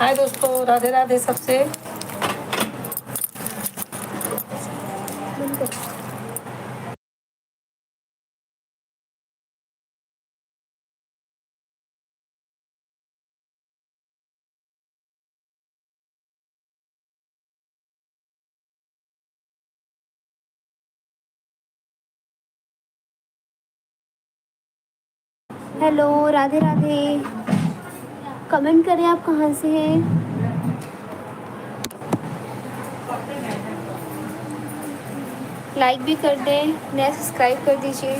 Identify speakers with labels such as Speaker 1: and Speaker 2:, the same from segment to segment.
Speaker 1: हाय दोस्तों, राधे राधे सबसे।
Speaker 2: Hello, Radhe Radhe. Comment करें आप कहाँ से हैं। लाइक भी कर दें, नया सब्सक्राइब कर दीजिए।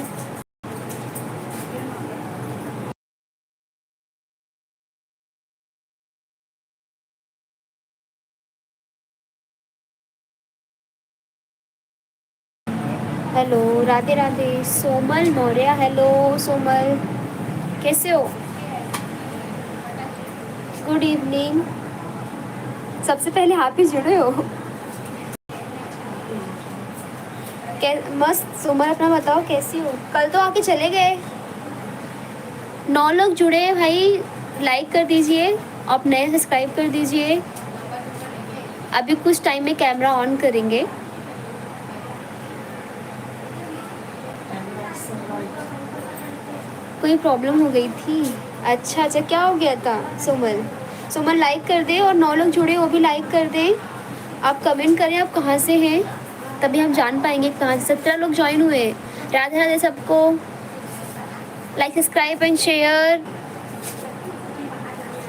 Speaker 2: Hello, Radhe Radhe. Samuel Maurya, hello Samuel, कैसे हो? Good evening. सबसे पहले आप ही जुड़े हो। मस्त। सोमल अपना बताओ, कैसी हो? कल तो आके चले गए। 9 लोग जुड़े हैं भाई। लाइक कर दीजिए, आप नए सब्सक्राइब कर दीजिए। अभी कुछ टाइम में कैमरा ऑन करेंगे। कोई प्रॉब्लम हो गई थी? अच्छा अच्छा, क्या हो गया था? सोमल लाइक कर दे, और 9 लोग जुड़े वो भी लाइक कर दें। आप कमेंट करें आप कहाँ से हैं, तभी हम जान पाएंगे कहाँ से। 17 लोग ज्वाइन हुए। राधे राधे सबको। Like subscribe and share.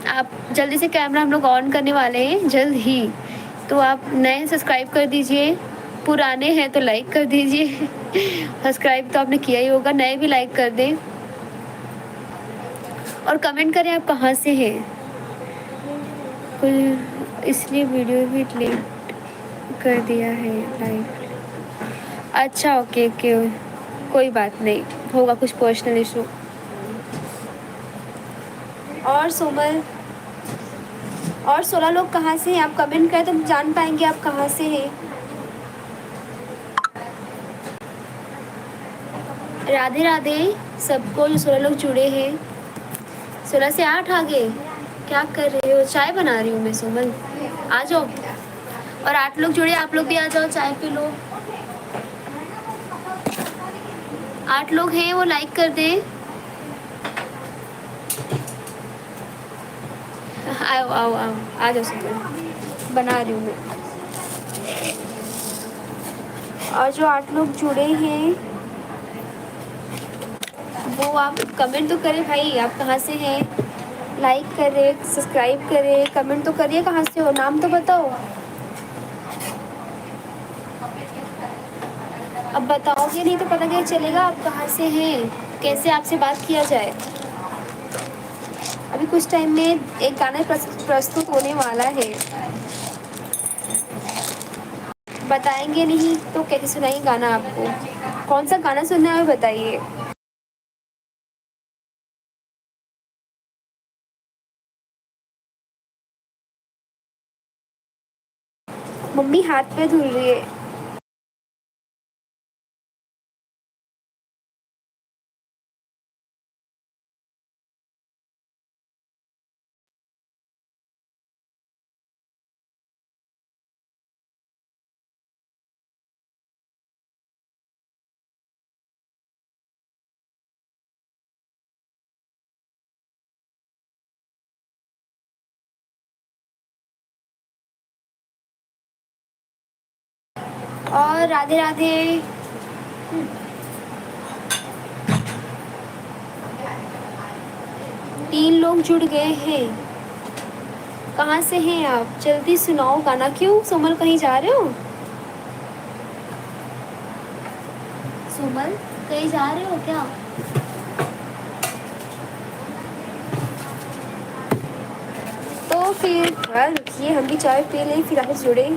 Speaker 2: आप जल्दी से कैमरा हम लोग ऑन करने वाले हैं जल्द ही, तो आप नए सब्सक्राइब कर दीजिए। पुराने हैं तो लाइक कर दीजिए। सब्सक्राइब तो आपने किया ही होगा, नए भी लाइक कर दें। और कमेंट करें आप कहाँ से हैं। कोई इसलिए वीडियो भी डिलीट कर दिया है लाइक। अच्छा ओके ओके, कोई बात नहीं, होगा कुछ पर्सनल इशू। और सोमल, और 16 लोग कहाँ से हैं? आप कमेंट करें तो हम जान पाएंगे आप कहाँ से हैं। राधे राधे सबको जो 16 लोग जुड़े हैं। 16 से 8 आ गए। क्या कर रहे हो? चाय बना रही हूँ मैं सोमल, आ जाओ। और 8 लोग जुड़े, आप लोग भी आ जाओ, चाय पी लो। 8 लोग हैं वो लाइक कर दें। आओ आओ आओ, आ जाओ सोमल, बना रही हूँ मैं। और जो 8 लोग जुड़े हैं वो आप कमेंट तो करें भाई, आप कहाँ से हैं। लाइक करें, सब्सक्राइब करें, कमेंट तो करिए कहाँ से हो, नाम तो बताओ। अब बताओगे नहीं तो पता क्या चलेगा आप कहाँ से हैं, कैसे आपसे बात किया जाए। अभी कुछ टाइम में एक गाना प्रस्तुत होने वाला है। बताएंगे नहीं तो कैसे सुनाएंगे गाना आपको। कौन सा गाना सुनना है बताइए। मम्मी हाथ पे धुल रही है। और राधे राधे। 3 लोग जुड़ गए हैं। कहाँ से हैं आप? जल्दी सुनाओ गाना। क्यों सोमल, कहीं जा रहे हो? सोमल, कहीं जा रहे हो क्या? तो फिर रुकिए, हम भी चाय पी लें फिर आगे जुड़े।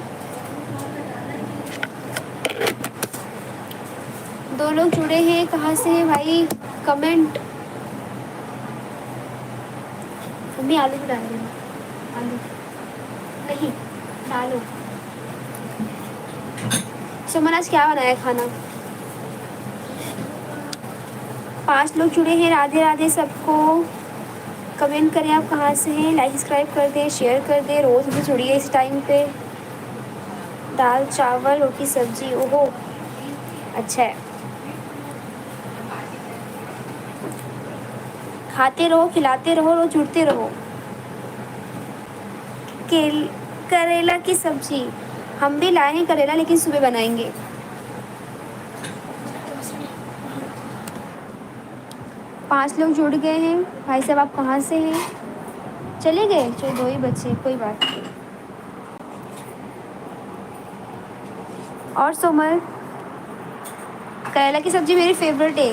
Speaker 2: 2 लोग जुड़े हैं, कहाँ से हैं भाई? कमेंट। मम्मी आलू भी डाल रही हूँ। आलू नहीं डालो। सुमन आज क्या बनाया खाना? 5 लोग जुड़े हैं। राधे राधे सबको। कमेंट करें आप कहाँ से हैं, लाइक सब्सक्राइब कर दें, शेयर कर दें। रोज़ भी जुड़िए इस टाइम पे। दाल चावल रोटी सब्जी, ओहो अच्छा है। खाते रहो, खिलाते रहो, रोज जुड़ते रहो। केल करेला की सब्जी हम भी लाए हैं करेला, लेकिन सुबह बनाएंगे। पांच लोग जुड़ गए हैं। भाई साहब आप कहाँ से हैं? चले गए? चलो 2 ही बच्चे, कोई बात नहीं। और सोमल, करेला की सब्जी मेरी फेवरेट है।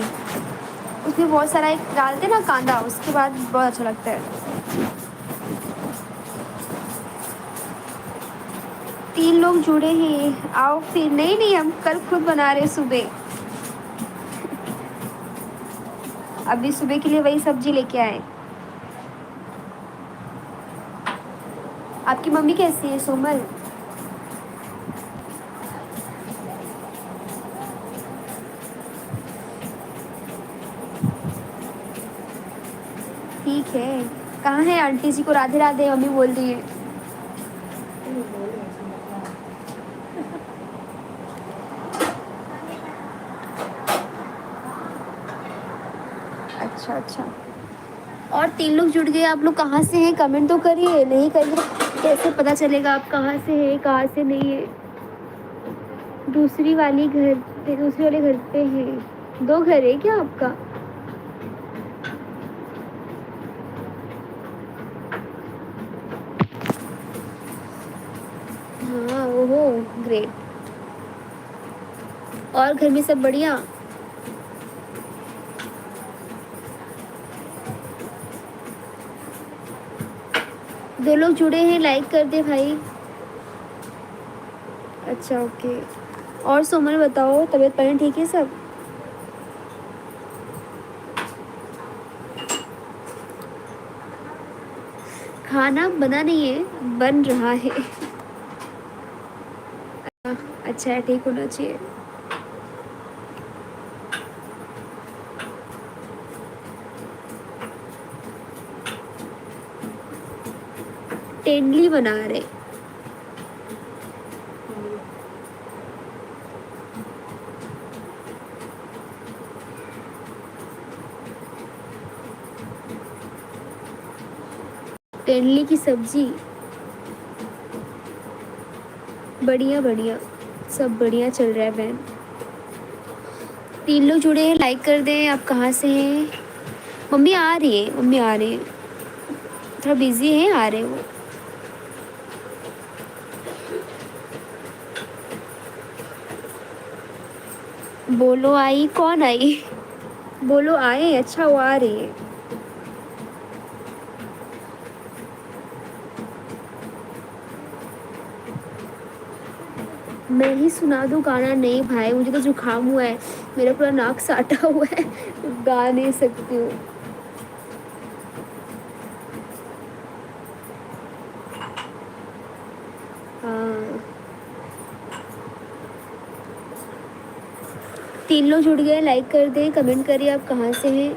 Speaker 2: उसमें बहुत सारा एक डालते ना कांदा, उसके बाद बहुत अच्छा लगता है। 3 लोग जुड़े हैं, आओ फिर। नहीं नहीं, हम कल खुद बना रहे सुबह। अभी सुबह के लिए वही सब्जी लेके आए। आपकी मम्मी कैसी है सोमल? ठीक है। कहाँ है आंटी जी को राधे राधे मम्मी बोल रही है। अच्छा अच्छा। और 3 लोग जुड़ गए। आप लोग कहाँ से हैं कमेंट तो करिए, नहीं करिए तो कैसे पता चलेगा आप कहाँ से हैं कहाँ से नहीं है। दूसरी वाली घर पे, दूसरे वाले घर पे है। 2 घर है क्या आपका? हाँ ओहो ग्रेट। और घर में सब बढ़िया? 2 लोग जुड़े हैं, लाइक कर दे भाई। अच्छा ओके। और सोमल बताओ, तबीयत पानी ठीक है सब? खाना बना नहीं है, बन रहा है। अच्छा है, ठीक होना चाहिए। टेंडली बना रहे। टेंडली की सब्जी। बढ़िया बढ़िया, सब बढ़िया चल रहा है बहन। 3 लोग जुड़े हैं, लाइक कर दें। आप कहाँ से हैं? मम्मी आ रही है, मम्मी आ रही है। थोड़ा बिजी है, आ रहे वो। बोलो आई, कौन आई? बोलो आए, अच्छा वो आ रही है। मैं ही सुना दूँ गाना? नहीं भाई, मुझे तो जुकाम हुआ है, मेरा पूरा नाक साटा हुआ है, गा नहीं सकती हूँ। हाँ। 3 लोग जुड़ गए, लाइक कर दें, कमेंट करिए आप कहाँ से हैं।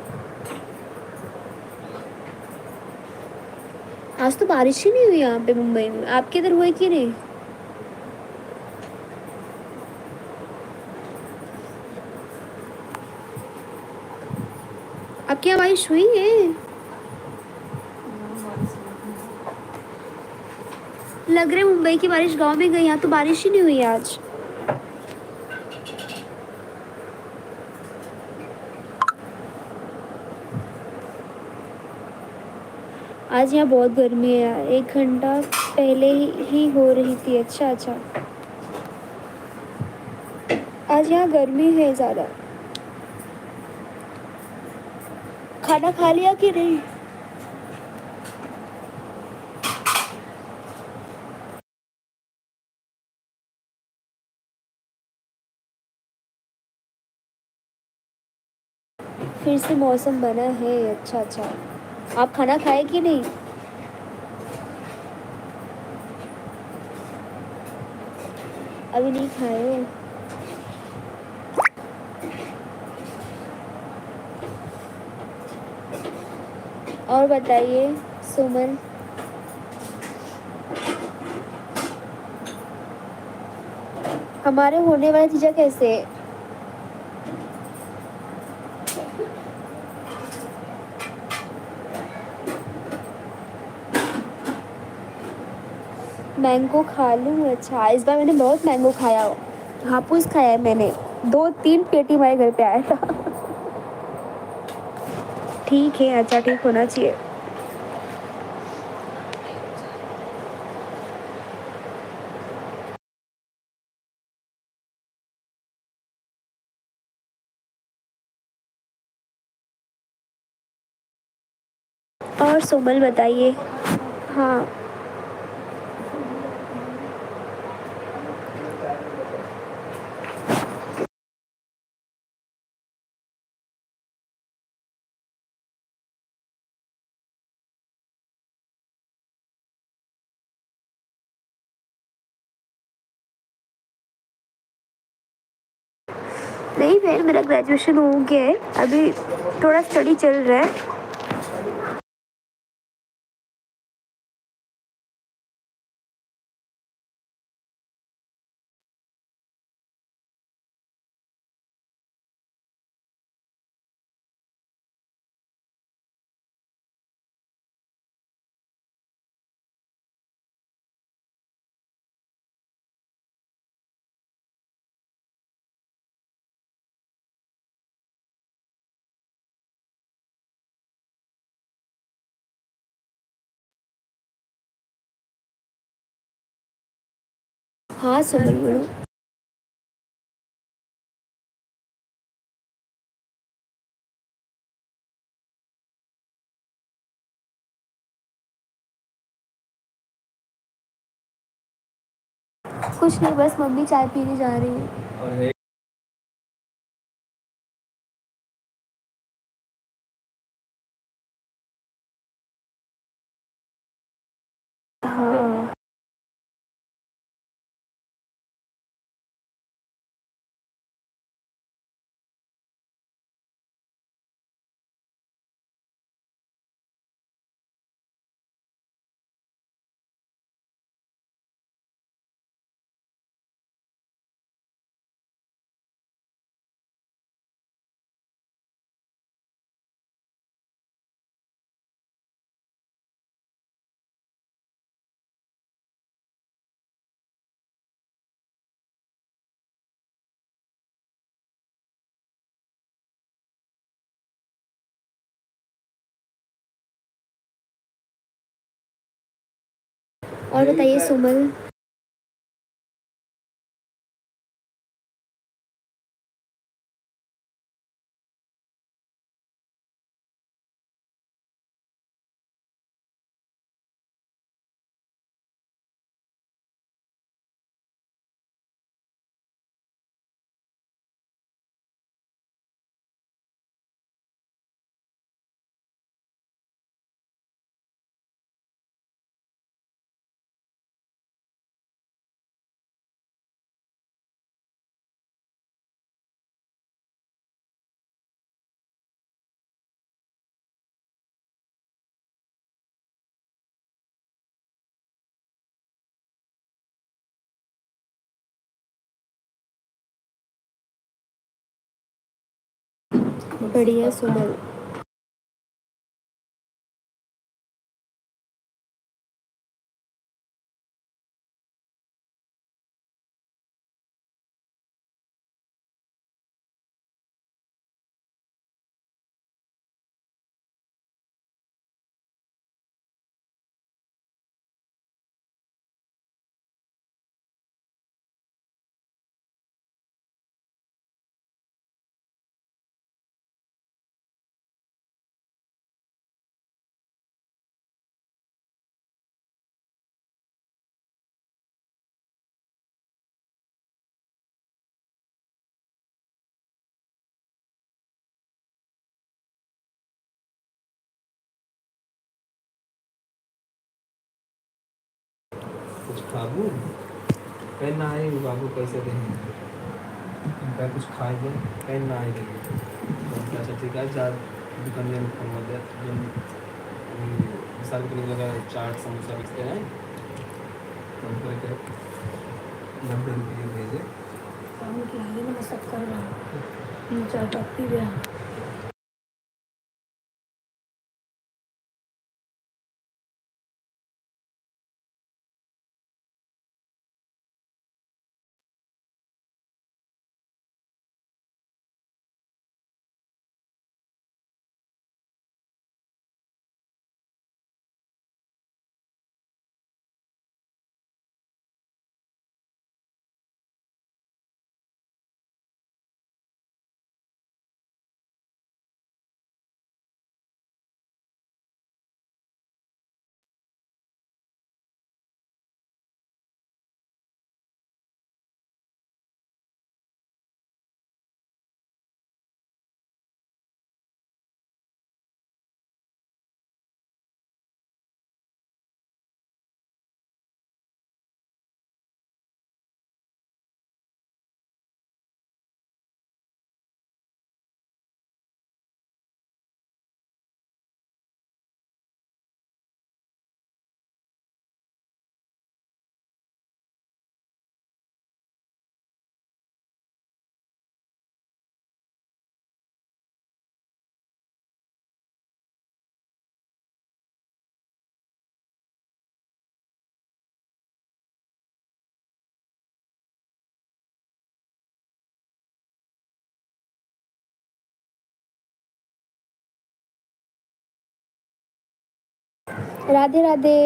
Speaker 2: आज तो बारिश ही नहीं हुई यहाँ पे मुंबई में, आपके इधर हुई कि नहीं? आपके यहाँ बारिश हुई है? लग रहा है मुंबई की बारिश गांव में गई, यहाँ तो बारिश ही नहीं हुई आज। आज यहाँ बहुत गर्मी है यार, 1 घंटा पहले ही हो रही थी। अच्छा अच्छा, आज यहाँ गर्मी है ज़्यादा। खाना खा लिया कि नहीं? फिर से मौसम बना है। अच्छा अच्छा, आप खाना खाए कि नहीं? अभी नहीं खाए? और बताइए सुमन। हमारे होने वाले चीज़ें कैसे है? मैंगो खा लूँ? अच्छा, इस बार मैंने बहुत मैंगो खाया। हापुस खाया है मैंने, 2-3 पेटी हमारे घर पे आया था। ठीक है, अच्छा ठीक होना चाहिए। और सुमन बताइए। हाँ, नहीं बहन, मेरा ग्रेजुएशन हो गया है, अभी थोड़ा स्टडी चल रहा है। हाँ सुमन बोलो। कुछ नहीं, बस मम्मी चाय पीने जा रही है। हाँ, और बताइए सुमन। बढ़िया सुमन।
Speaker 3: कुछ बाबू कहीं ना आए बाबू कैसे देंगे इनका कुछ खाए दे कहीं ना आए देंगे तो अच्छा ठीक है जा दुकान में फोन कर दे मिसाल के लिए अगर चाट समोसा बेचते हैं कम करके 90 रुपये भेजे
Speaker 1: साउंड की आगे में सब कर रहा चाय पत्ती भी है।
Speaker 2: राधे राधे।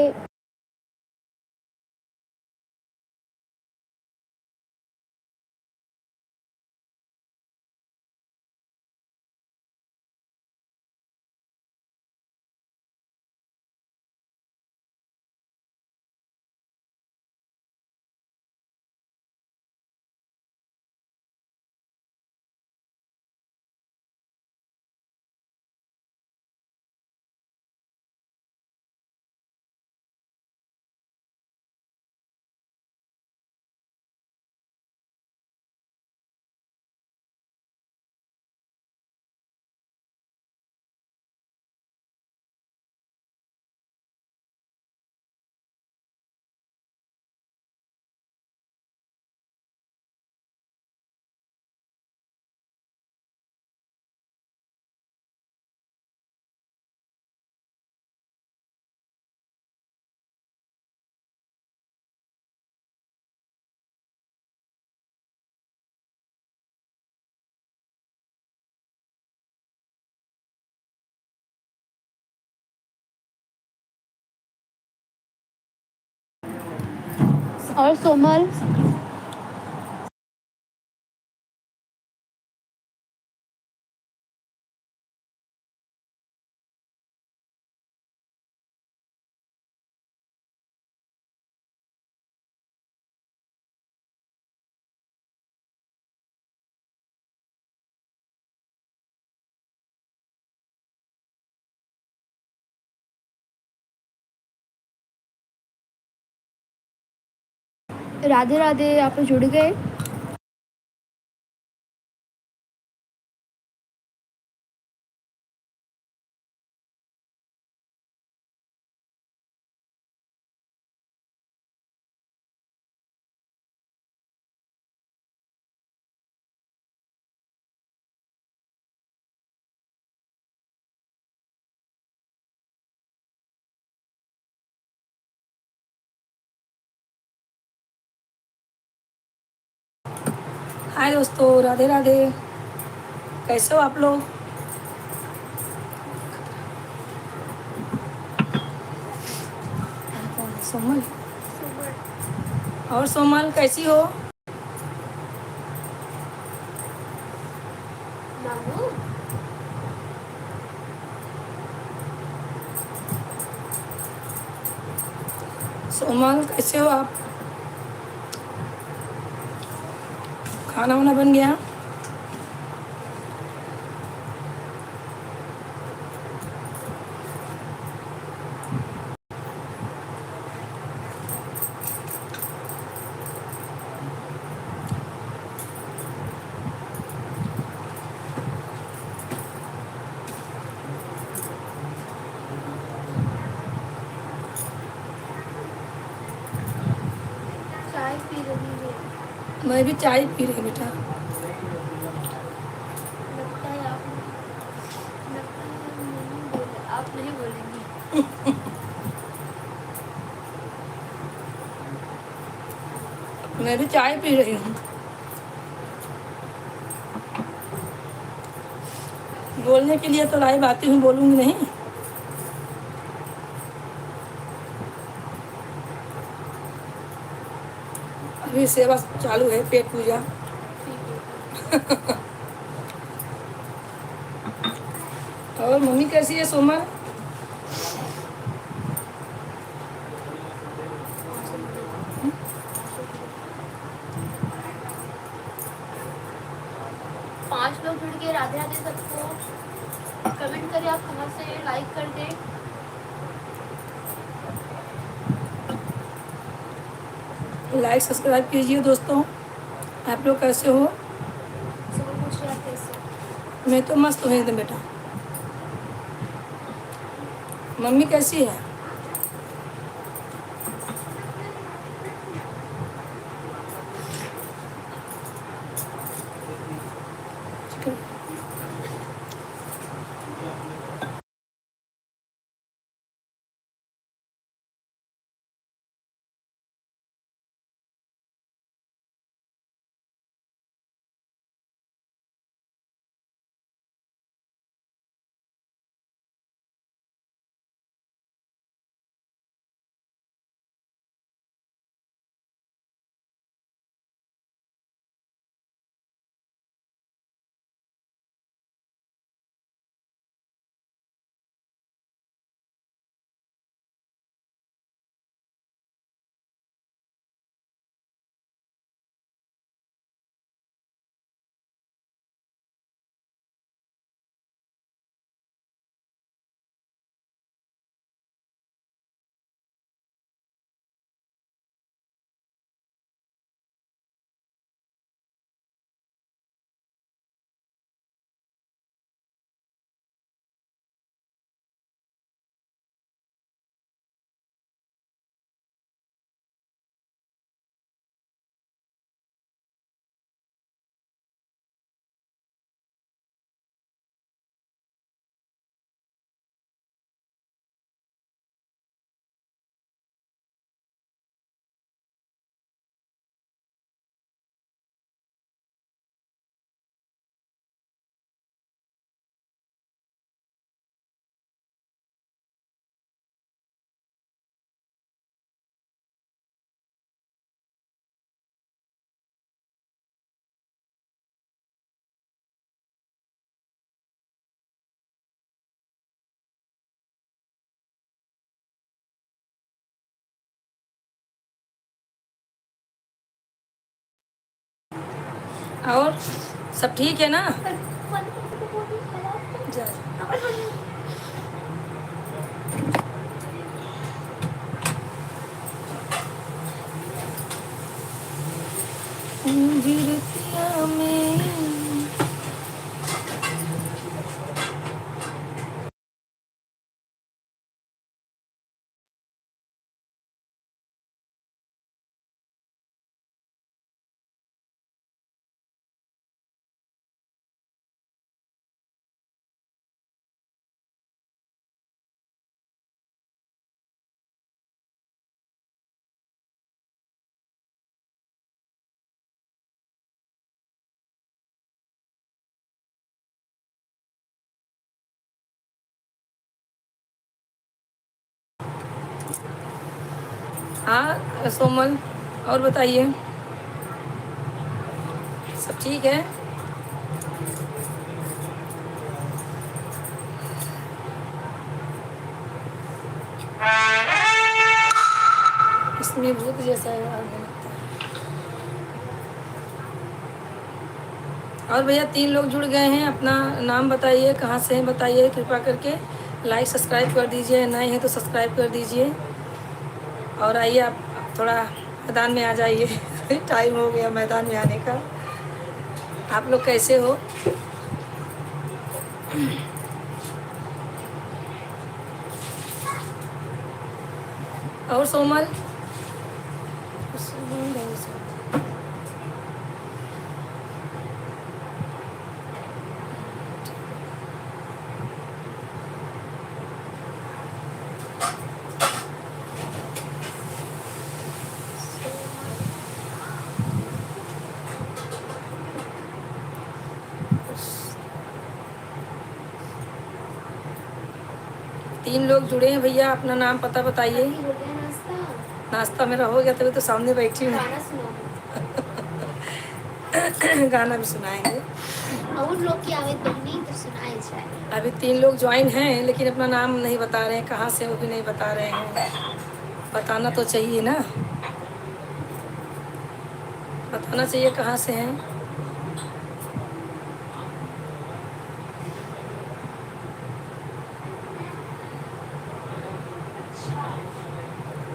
Speaker 2: और सोमल राधे राधे। आप लोग जुड़ गए।
Speaker 1: हाय दोस्तों, राधे राधे। कैसे हो आप लोग? सोमल। और सोमल कैसी हो? सोमल कैसे हो आप? खाना वाना बन गया? मैं भी चाय पी रही हूँ बेटा।
Speaker 2: लगता है आप नहीं बोलेंगी।
Speaker 1: मैं भी चाय पी रही हूँ। बोलने के लिए तो लाइव आती हूँ, बोलूँगी नहीं। अभी सेवा चालू है, पेट पूजा। और मम्मी कैसी है सोमर?
Speaker 2: पांच लोग जुड़ के राधे राधे सबको। कमेंट करें आप कहाँ से, लाइक कर दें।
Speaker 1: लाइक सब्सक्राइब कीजिए दोस्तों। आप लोग कैसे हो?
Speaker 2: सुबह पूछ रहे आप कैसे।
Speaker 1: मैं तो मस्त हूँ एकदम बेटा। मम्मी कैसी है? और सब ठीक है ना? जा। गिरतिया में हाँ सोमल, और बताइए, सब ठीक है? इसमें भूत जैसा है आग लगता है। और भैया 3 लोग जुड़ गए हैं, अपना नाम बताइए, कहाँ से हैं बताइए, कृपा करके लाइक सब्सक्राइब कर दीजिए, नए हैं तो सब्सक्राइब कर दीजिए। और आइए आप थोड़ा मैदान में आ जाइए। टाइम हो गया मैदान में आने का। आप लोग कैसे हो? और सोमल, 3 लोग जुड़े हैं भैया, अपना नाम पता बताइए।
Speaker 2: अभी हो गया नाश्ता?
Speaker 1: नाश्ता मेरा हो गया, तभी तो सामने बैठी हूँ।
Speaker 2: गाना सुनाओ।
Speaker 1: गाना भी सुनाएंगे।
Speaker 2: और लोग की आवाज़ बढ़नी तो सुनाए जाए।
Speaker 1: अभी 3 लोग ज्वाइन हैं, लेकिन अपना नाम नहीं बता रहे हैं, कहाँ से वो भी नहीं बता रहे हैं। बताना तो चाहिए ना, बताना चाहिए कहाँ से हैं।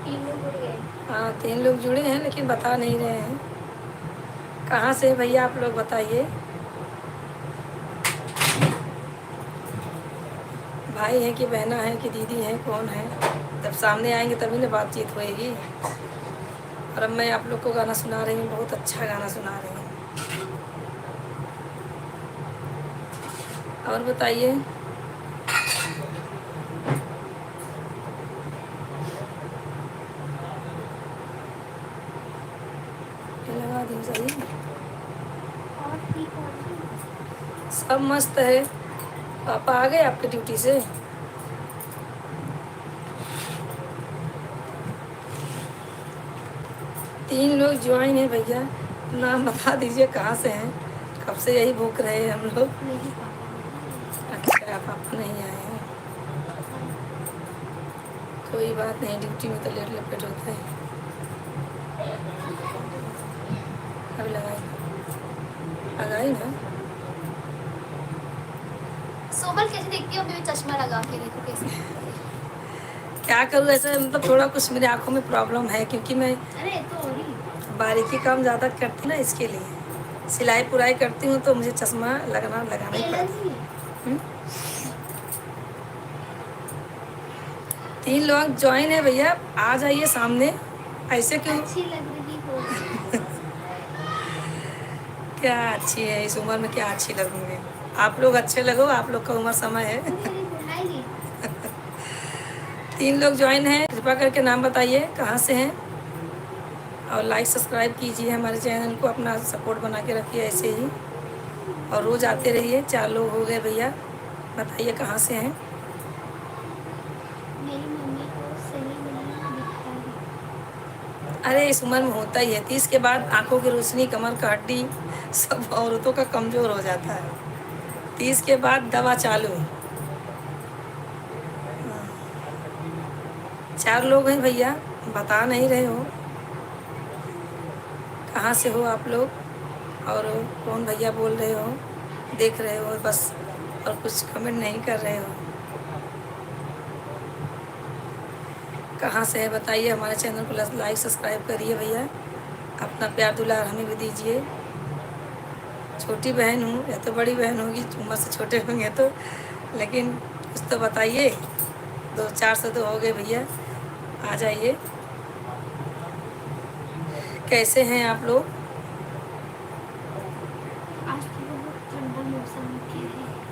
Speaker 2: तीन लोग जुड़ गए।
Speaker 1: हाँ 3 लोग जुड़े हैं, लेकिन बता नहीं रहे हैं कहाँ से हैं भैया, आप लोग बताइए। भाई हैं कि बहना है कि दीदी हैं, कौन है? जब सामने आएंगे तभी ना बातचीत होएगी। और अब मैं आप लोग को गाना सुना रही हूँ, बहुत अच्छा गाना सुना रही हूँ। और बताइए। ये लगा दी सही,
Speaker 2: और ठीक हो?
Speaker 1: सब मस्त है। पापा आ गए आपके ड्यूटी से? 3 लोग ज्वाइन है भैया, नाम बता दीजिए कहाँ से हैं। कब से यही भूख रहे हैं हम लोग।
Speaker 2: नहीं पापा।
Speaker 1: अच्छा पापा नहीं आए हैं, कोई बात नहीं, ड्यूटी में तो लेट लपेट होता है। अभी लगाई ना।
Speaker 2: सोमल कैसे देखती हो? अभी चश्मा लगा के देखो कैसे।
Speaker 1: क्या करूँ ऐसे, मतलब थोड़ा कुछ मेरी आँखों में प्रॉब्लम है, क्योंकि मैं
Speaker 2: अरे तो हो रही।
Speaker 1: बारीकी काम ज़्यादा करती ना, इसके लिए सिलाई पुराई करती हूँ, तो मुझे चश्मा लगाना ही पड़ता
Speaker 2: एलर्जी
Speaker 1: है। 3 लोग ज्वाइन है भैया, आ जाइए सामने। ऐसे क्यों?
Speaker 2: अच्छी लग रही हो।
Speaker 1: क्या अच्छी है, इस उम्र में क्या अच्छी लगूंगी? आप लोग अच्छे लगो, आप लोग का उम्र समय है।
Speaker 2: अरे बुलाइए।
Speaker 1: 3 लोग ज्वाइन हैं, कृपा करके नाम बताइए कहाँ से हैं। और लाइक सब्सक्राइब कीजिए हमारे चैनल को, अपना सपोर्ट बना के रखिए ऐसे ही। और रोज़ आते रहिए। 4 लोग हो गए भैया, बताइए कहाँ से हैं।
Speaker 2: मेरी मम्मी को सही नहीं दिखता है।
Speaker 1: अरे इस उम्र में होता ही है, 30 के बाद आंखों की रोशनी, कमर का हड्डी सब औरतों का कमज़ोर हो जाता है। 30 के बाद दवा चालू। 4 लोग हैं भैया, बता नहीं रहे हो कहाँ से हो आप लोग, और कौन भैया बोल रहे हो, देख रहे हो बस, और कुछ कमेंट नहीं कर रहे हो। कहाँ से है बताइए। हमारे चैनल को लाइक सब्सक्राइब करिए भैया, अपना प्यार दुलार हमें भी दीजिए। छोटी बहन हूँ या तो बड़ी बहन होगी, उम्र से छोटे होंगे तो, लेकिन कुछ तो बताइए। 2-4 तो हो गए भैया, आ जाइए। कैसे हैं आप लोग?
Speaker 2: आज तो बहुत ठंडा मौसम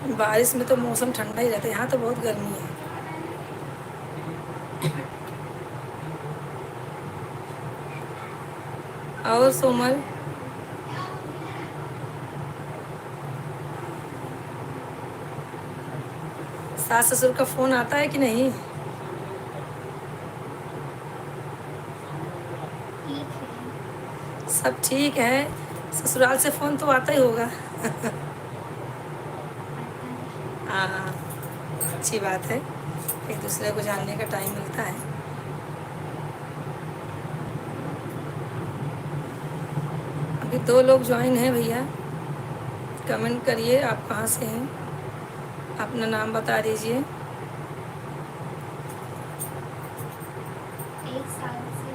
Speaker 2: है।
Speaker 1: बारिश में तो मौसम ठंडा ही रहता है, यहाँ तो बहुत गर्मी है। और सोमल, सास ससुर का फ़ोन आता है कि नहीं?
Speaker 2: ठीक है।
Speaker 1: सब ठीक है। ससुराल से फ़ोन तो आता ही होगा। हाँ अच्छी बात है, एक दूसरे को जानने का टाइम मिलता है। अभी 2 लोग ज्वाइन हैं भैया, कमेंट करिए आप कहाँ से हैं, अपना नाम बता दीजिए।
Speaker 2: 1 साल से।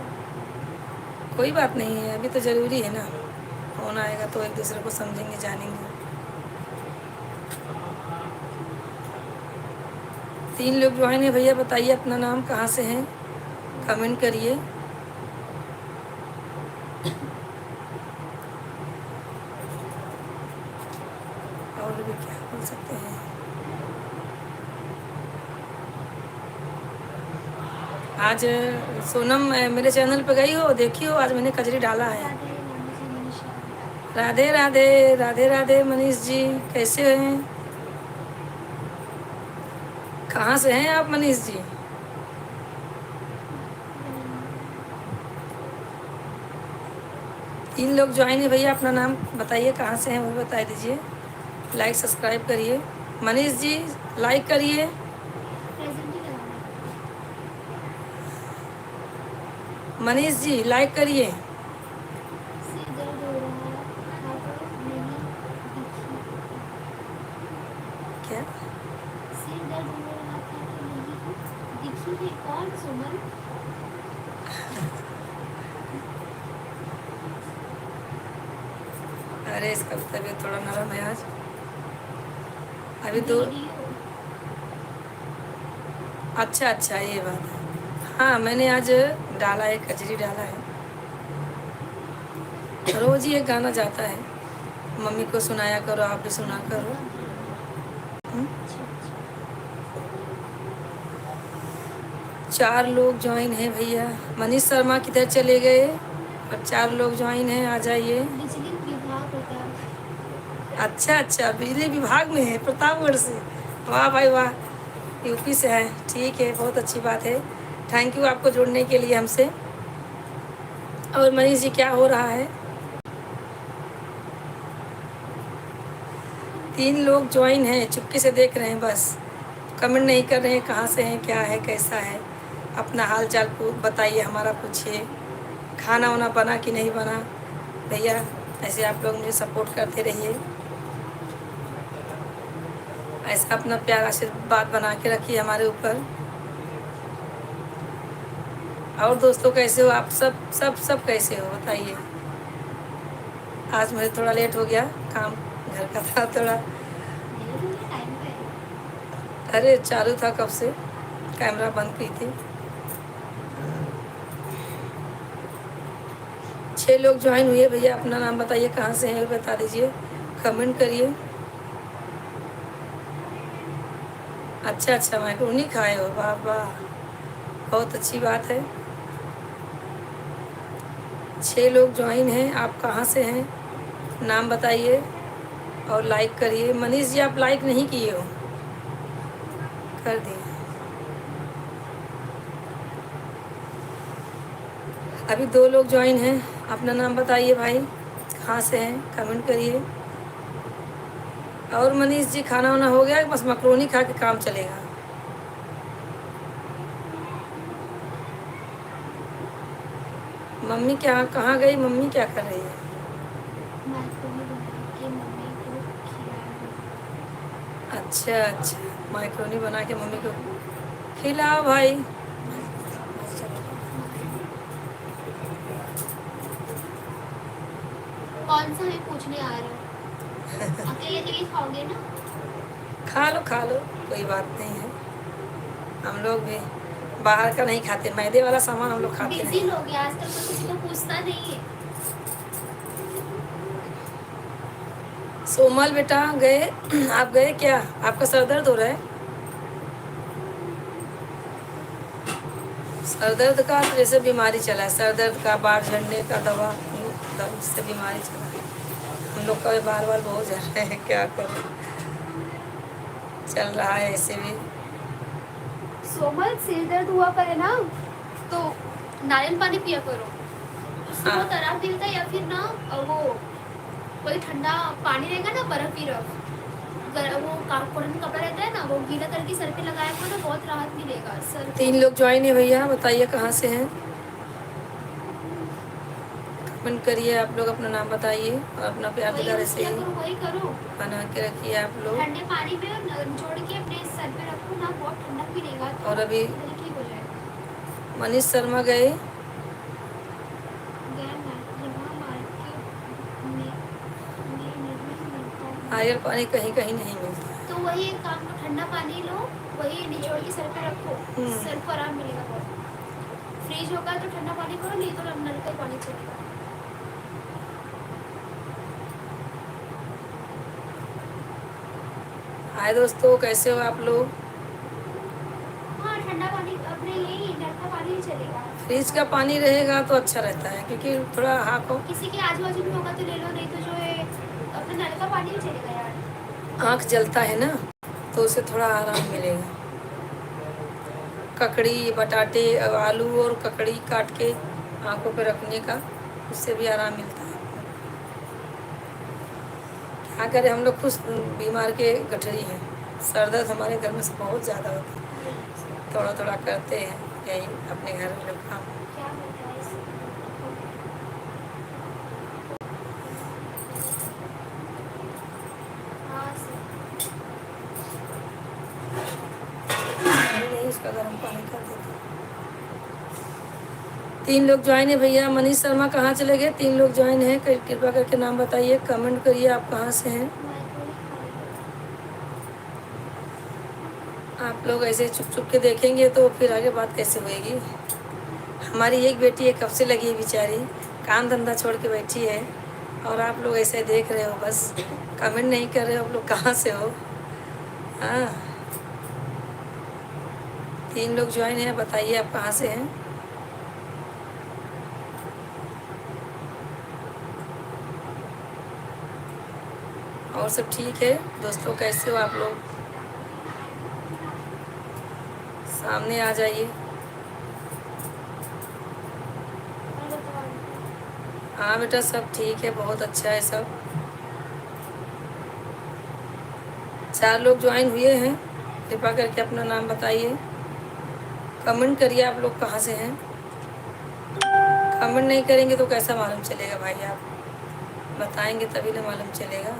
Speaker 1: कोई बात नहीं है, अभी तो ज़रूरी है ना, फ़ोन आएगा तो एक दूसरे को समझेंगे जानेंगे। 3 लोग ज्वाइन है भैया, बताइए अपना नाम कहाँ से हैं, कमेंट करिए। और भी क्या बोल सकते हैं। आज सोनम मेरे चैनल पे गई हो, देखी हो, आज मैंने कजरी डाला है। राधे राधे, राधे राधे मनीष जी, कैसे हैं? कहाँ से हैं आप मनीष जी? तीन लोग ज्वाइन है भैया, अपना नाम बताइए, कहाँ से हैं वो भी बता दीजिए। लाइक सब्सक्राइब करिए। मनीष जी लाइक करिए।
Speaker 2: प्रेजेंट ही लगाना है।
Speaker 1: मनीष जी लाइक करिए।
Speaker 2: सिर दर्द हो रहा था तो नहीं दिखी।
Speaker 1: क्या?
Speaker 2: सिर दर्द हो रहा था तो नहीं दिखी है कौन सुमन?
Speaker 1: अरे इसका तबीयत थोड़ा नरम है आज। अभी दो।
Speaker 2: वीडियो
Speaker 1: अच्छा अच्छा, ये बात है। हाँ मैंने आज डाला है, कजरी डाला है। रोज ही एक गाना जाता है, मम्मी को सुनाया करो, आप भी सुना करो। हम्म?
Speaker 2: अच्छा अच्छा।
Speaker 1: 4 लोग ज्वाइन हैं भैया। मनीष शर्मा किधर चले गए? और 4 लोग ज्वाइन हैं, आ जाइए।
Speaker 2: बिजली विभाग प्रताप।
Speaker 1: अच्छा अच्छा, बिजली विभाग में है प्रतापगढ़ से। वाह भाई वाह, यूपी से है। ठीक है, बहुत अच्छी बात है। थैंक यू आपको जुड़ने के लिए हमसे। और मनीष जी क्या हो रहा है? 3 लोग ज्वाइन हैं, चुपके से देख रहे हैं बस, कमेंट नहीं कर रहे हैं कहाँ से हैं, क्या है, कैसा है। अपना हाल चाल बताइए, हमारा पूछिए। खाना वाना बना कि नहीं बना? भैया ऐसे आप लोग मुझे सपोर्ट करते रहिए, ऐसा अपना प्यार आशीर्वाद बना के रखिए हमारे ऊपर। और दोस्तों कैसे हो आप? सब सब सब कैसे हो बताइए। आज मुझे थोड़ा लेट हो गया, काम घर का था थोड़ा।
Speaker 2: टाइम पे
Speaker 1: अरे चालू था कब से, कैमरा बंद की थी। 6 लोग ज्वाइन हुए भैया, अपना नाम बताइए, कहाँ से हैं बता दीजिए, कमेंट करिए। अच्छा अच्छा, मैक्रोनी खाए हो, वाह वाह, बहुत अच्छी बात है। 6 लोग ज्वाइन हैं, आप कहाँ से हैं नाम बताइए और लाइक करिए। मनीष जी आप लाइक नहीं किए हो, कर दिए। अभी 2 लोग ज्वाइन हैं, अपना नाम बताइए भाई, कहाँ से हैं, कमेंट करिए। और मनीष जी खाना वाना हो गया? बस मकरोनी खा के काम चलेगा? मम्मी क्या, कहाँ गई मम्मी, क्या कर रही है?
Speaker 2: मैक्रोनी बना के मम्मी को खिलाया।
Speaker 1: अच्छा अच्छा, मैक्रोनी बना के मम्मी को खिलाओ भाई।
Speaker 2: कौन सा है पूछने आ रहा हूँ? अकेले अकेले खाओगे ना?
Speaker 1: खा लो, कोई बात नहीं है। हम लोग भी बाहर का नहीं खाते, मैदे वाला सामान हम लोग खाते
Speaker 2: बिजी
Speaker 1: नहीं।
Speaker 2: लोग हैं आजकल, कोई किसी को पूछता नहीं है।
Speaker 1: सोमल बेटा गए? आप गए क्या? आपका सर दर्द हो रहा है? सर दर्द का तो जैसे बीमारी चला है, सर दर्द का, बाढ़ झड़ने का दवा, इससे बीमारी चला है। हम लोग का भी बार बार बहुत झड़ रहे हैं, क्या करें, चल रहा है ऐसे भी।
Speaker 2: सोमल सिर दर्द हुआ करे ना तो नारियल पानी पिया करो, उससे
Speaker 1: हाँ।
Speaker 2: बहुत आराम मिलता है। या फिर ना वो कोई ठंडा पानी रहेगा ना, बर्फ ही रफ, वो कॉटन कपड़ा रहता है ना, वो गीला करके सर पे लगाया करो ना, बहुत राहत मिलेगा सर को।
Speaker 1: 3 लोग ज्वाइन है भैया, बताइए कहाँ से हैं, कमेंट करिए। आप लोग अपना नाम बताइए और अपना प्यार
Speaker 2: वही
Speaker 1: दुलार
Speaker 2: यूज
Speaker 1: ऐसे
Speaker 2: किया
Speaker 1: ही
Speaker 2: करो, वही करो।
Speaker 1: बना के रखिए आप लोग।
Speaker 2: ठंडे पानी में जोड़ के अपने सर पे रखो ना, बहुत ठंडक मिलेगा तो
Speaker 1: और अभी
Speaker 2: जल्दी ठीक हो जाएगा।
Speaker 1: मनीष शर्मा गए?
Speaker 2: गया यहाँ मार्केट में नहीं मिलता है।
Speaker 1: नारियल पानी कहीं कहीं नहीं मिलता है।
Speaker 2: तो वही एक काम करो, ठंडा पानी लो, वही निचोड़ के सर पे रखो, सर को आराम मिलेगा बहुत। फ्रिज होगा तो ठंडा पानी करो, नहीं तो नल का पानी चलेगा।
Speaker 1: हाय दोस्तों, कैसे हो आप लोग?
Speaker 2: हाँ ठंडा पानी अपने लिए ही, नल का पानी ही चलेगा।
Speaker 1: फ्रिज का पानी रहेगा तो अच्छा रहता है, क्योंकि थोड़ा आँखों
Speaker 2: किसी के आजू बाजू में होगा तो ले लो, नहीं तो जो है अपने नल का पानी ही चलेगा यार।
Speaker 1: आँख जलता है ना, तो उसे थोड़ा आराम मिलेगा। ककड़ी, बटाटे, आलू और ककड़ी काट के आँखों पे रखने का, उससे भी आराम मिलता है। क्या करें, हम लोग खुद बीमार के गठरी हैं। सर दर्द हमारे घर में से बहुत ज़्यादा होता है। थोड़ा थोड़ा करते हैं यही अपने घर में लोग काम। नहीं, उसका गर्म पानी कर देते। 3 लोग ज्वाइन है भैया। मनीष शर्मा कहाँ चले गए? 3 लोग ज्वाइन हैं, कृपया करके नाम बताइए, कमेंट करिए आप कहाँ से हैं। आप लोग ऐसे चुप चुप के देखेंगे तो फिर आगे बात कैसे होएगी। हमारी एक बेटी है, कब से लगी है बेचारी, काम धंधा छोड़ के बैठी है, और आप लोग ऐसे देख रहे हो, बस कमेंट नहीं कर रहे हो। आप लोग कहाँ से हो? हाँ, 3 लोग ज्वाइन हैं, बताइए आप कहाँ से हैं। और सब ठीक है दोस्तों, कैसे हो आप लोग? सामने आ जाइए। हाँ बेटा, सब ठीक है, बहुत अच्छा है सब। 4 लोग ज्वाइन हुए हैं, कृपया करके अपना नाम बताइए, कमेंट करिए आप लोग कहाँ से हैं। कमेंट नहीं करेंगे तो कैसा मालूम चलेगा भाई, आप बताएंगे तभी ना मालूम चलेगा।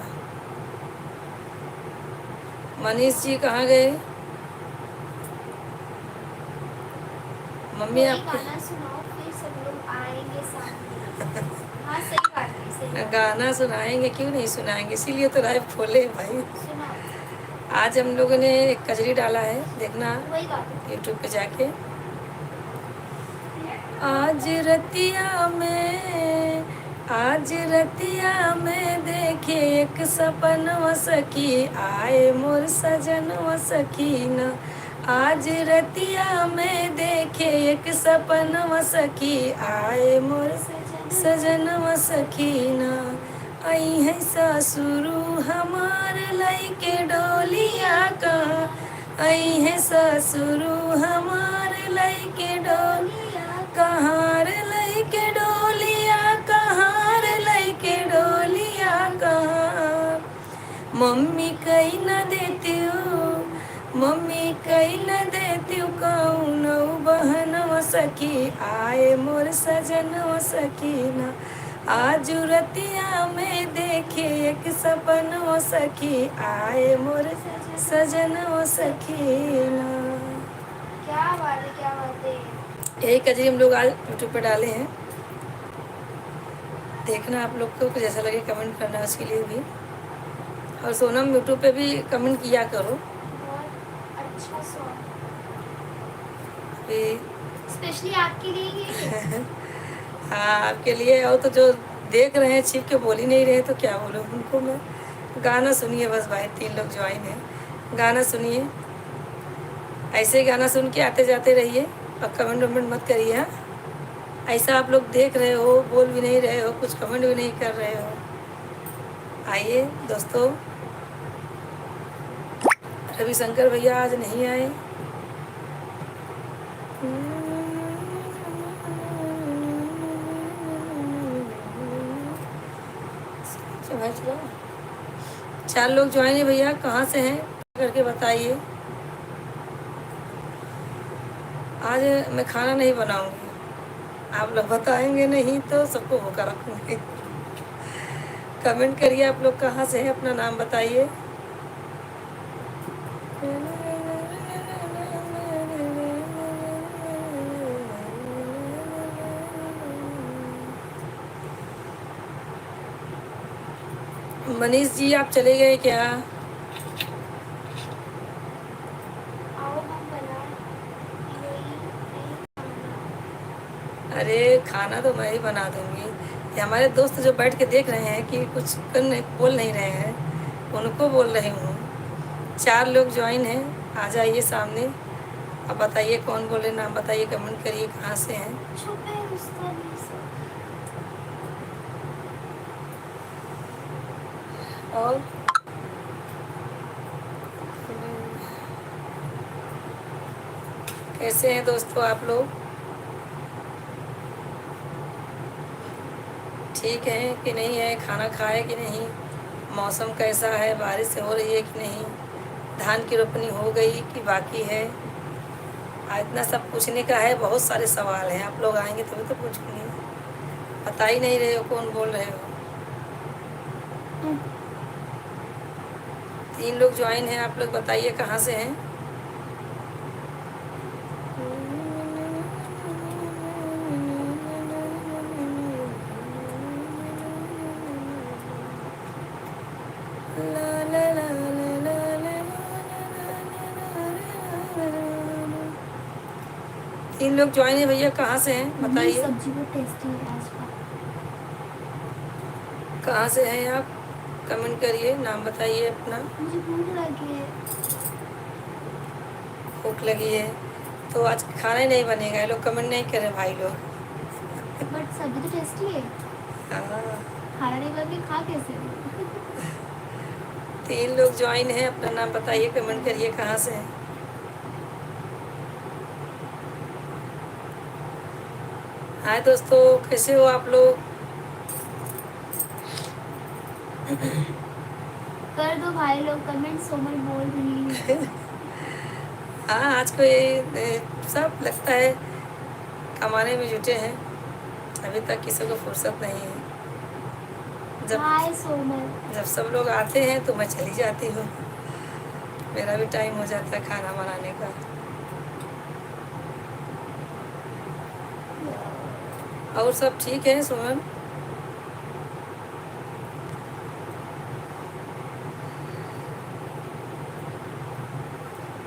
Speaker 1: मनीष जी कहाँ गए? मम्मी आप
Speaker 2: गाना सुनाओ, फिर सब लोग आएंगे सामने। हाँ सही बात है, सही बात है।
Speaker 1: गाना सुनाएंगे, क्यों नहीं सुनाएंगे, इसीलिए तो लाइव खोले हैं भाई।
Speaker 2: सुनाओ।
Speaker 1: आज हम लोगों ने एक कजरी डाला है, देखना
Speaker 2: वही बात है।
Speaker 1: यूट्यूब पे जाके। आज रतिया में, आज रतिया में देखे एक सपनवा सखी, आए मोर सजनवा सखीना। आज रतिया में देखे एक सपनवा सखी, आए मोर सजनवा सखीना। आई है सासुरु हमार लइके डोलिया कहाँ, आई है सासुरु हमार लइके डोलिया कहाँ, रे लइके डोलिया कहाँ, रे लइके डोलिया कहाँ। मम्मी कही न देती हूँ, मम्मी कही न देती हूँ, कौनो बहनवा सखी, आए मोर सजनवा सखीना। आज रतिया में देखे एक सपनवा सखी, आए मोर सजनवा सखीना।
Speaker 2: क्या बात है, क्या बात है।
Speaker 1: यही कजरी हम लोग आज यूट्यूब पे डाले हैं, देखना आप लोग को जैसा लगे कमेंट करना उसके लिए भी। और सोनम यूट्यूब पे भी कमेंट किया करो।
Speaker 2: बहुत अच्छा सॉन्ग,
Speaker 1: भी
Speaker 2: स्पेशली आपके लिए ये।
Speaker 1: हाँ आपके लिए। और तो जो देख रहे हैं छिप के बोल ही नहीं रहे तो क्या बोलूँ उनको मैं। गाना सुनिए बस भाई, 3 लोग ज्वाइन हैं, गाना सुनिए, ऐसे ही गाना सुन के आते जाते रहिए और कमेंट वमेंट मत करिए। हाँ, ऐसा आप लोग देख रहे हो, बोल भी नहीं रहे हो, कुछ कमेंट भी नहीं कर रहे हो। आइए दोस्तों, रविशंकर भैया आज नहीं आए। भाई चलो, 4 लोग ज्वाइन है भैया, कहाँ से हैं करके बताइए। आज मैं खाना नहीं बनाऊंगी, आप लोग बताएंगे नहीं तो सबको भूखा रखूंगी। कमेंट करिए आप लोग कहाँ से हैं, अपना नाम बताइए। मनीष जी आप चले गए क्या?
Speaker 2: आओ हम बनाएं,
Speaker 1: अरे खाना तो मैं ही बना दूंगी। ये हमारे दोस्त जो बैठ के देख रहे हैं कि कुछ बोल नहीं रहे हैं, उनको बोल रही हूँ। 4 लोग ज्वाइन हैं, आ जाइए सामने। अब बताइए कौन बोल रहे, नाम बताइए, कमेंट करिए कहाँ से हैं।
Speaker 2: छुपे उस तरह से।
Speaker 1: और कैसे हैं दोस्तों आप लोग? ठीक है कि नहीं है? खाना खाए कि नहीं? मौसम कैसा है? बारिश हो रही है कि नहीं? धान की रोपनी हो गई कि बाकी है? आज इतना सब पूछने का है, बहुत सारे सवाल हैं। आप लोग आएंगे तभी तो पूछूंगी। बता ही नहीं रहे हो कौन बोल रहे हो। 3 लोग ज्वाइन हैं। आप लोग बताइए कहाँ से हैं? ला ला ला ला ला ला। 3 लोग ज्वाइन है भैया, कहाँ से हैं
Speaker 2: ये
Speaker 1: बताइए।
Speaker 2: सब्जी बहुत टेस्टी है आज का।
Speaker 1: कहाँ से हैं आप? कमेंट करिए, नाम बताइए अपना।
Speaker 2: मुझे भूख लगी है।
Speaker 1: भूख लगी है तो आज खाना ही नहीं बनेगा। ये लोग कमेंट नहीं करे भाई लोग।
Speaker 2: बट सब्जी तो टेस्टी है।
Speaker 1: हाँ,
Speaker 2: खाना नहीं बन खा कैसे?
Speaker 1: 3 लोग ज्वाइन हैं। अपना नाम बताइए, कमेंट करिए कहाँ से हैं। हाय दोस्तों, कैसे हो आप लोग?
Speaker 2: कर दो भाई लोग कमेंट, सोमल बोल रही है।
Speaker 1: हाँ, आज को ये सब लगता है कमाने में जुटे हैं। अभी तक किसी को फुर्सत नहीं है।
Speaker 2: हाय सोमल।
Speaker 1: जब सब लोग आते हैं तो मैं चली जाती हूँ। मेरा भी टाइम हो जाता है खाना बनाने का। और सब ठीक है सुमन?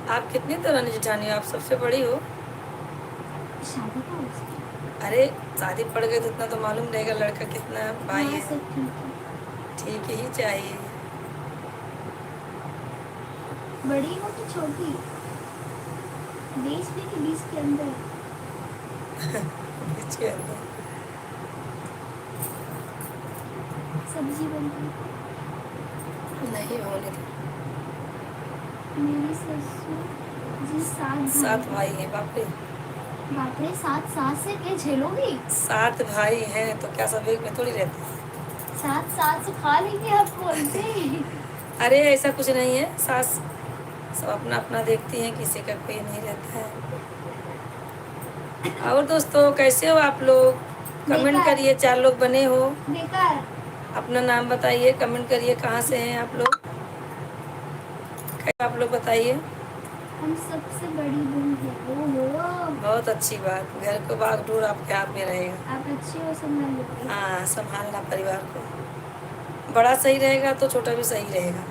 Speaker 1: आप कितनी तरह जेठानी हो? आप सबसे बड़ी हो?
Speaker 2: शादी का उसकी।
Speaker 1: अरे शादी पड़ गई तो इतना तो मालूम रहेगा लड़का कितना भाई
Speaker 2: हाँ,
Speaker 1: है।
Speaker 2: सब ठीक है।
Speaker 1: ठीक ही चाहिए।
Speaker 2: बड़ी हो कि छोटी? 20 में कि 20 के अंदर?
Speaker 1: बीच के अंदर।
Speaker 2: सब्जी बन गई।
Speaker 1: नहीं होने दो।
Speaker 2: मेरी ससुर जी
Speaker 1: 7 भाई हैं। बाप रे,
Speaker 2: बाप रे, 7 सास से क्या झेलोगी?
Speaker 1: 7 भाई हैं तो क्या सब एक में थोड़ी रहते हैं?
Speaker 2: 7 सास से खा लेंगे आप बोलते।
Speaker 1: अरे ऐसा कुछ नहीं है। सास सब अपना अपना देखती हैं, किसी का कोई नहीं रहता है। और दोस्तों कैसे हो आप लोग? कमेंट
Speaker 2: बेकार।
Speaker 1: करिए। 4 लोग बने हो।
Speaker 2: बेकार।
Speaker 1: अपना नाम बताइए, कमेंट करिए कहाँ से हैं आप लोग। आप लोग बताइए।
Speaker 2: हम सबसे बड़ी बहू है। ओहो,
Speaker 1: बहुत अच्छी बात। घर को बाग डोर आपके हाथ में रहेगा।
Speaker 2: आप अच्छे हो संभाल लोगे।
Speaker 1: हाँ, संभालना परिवार को। बड़ा सही रहेगा तो छोटा भी सही रहेगा,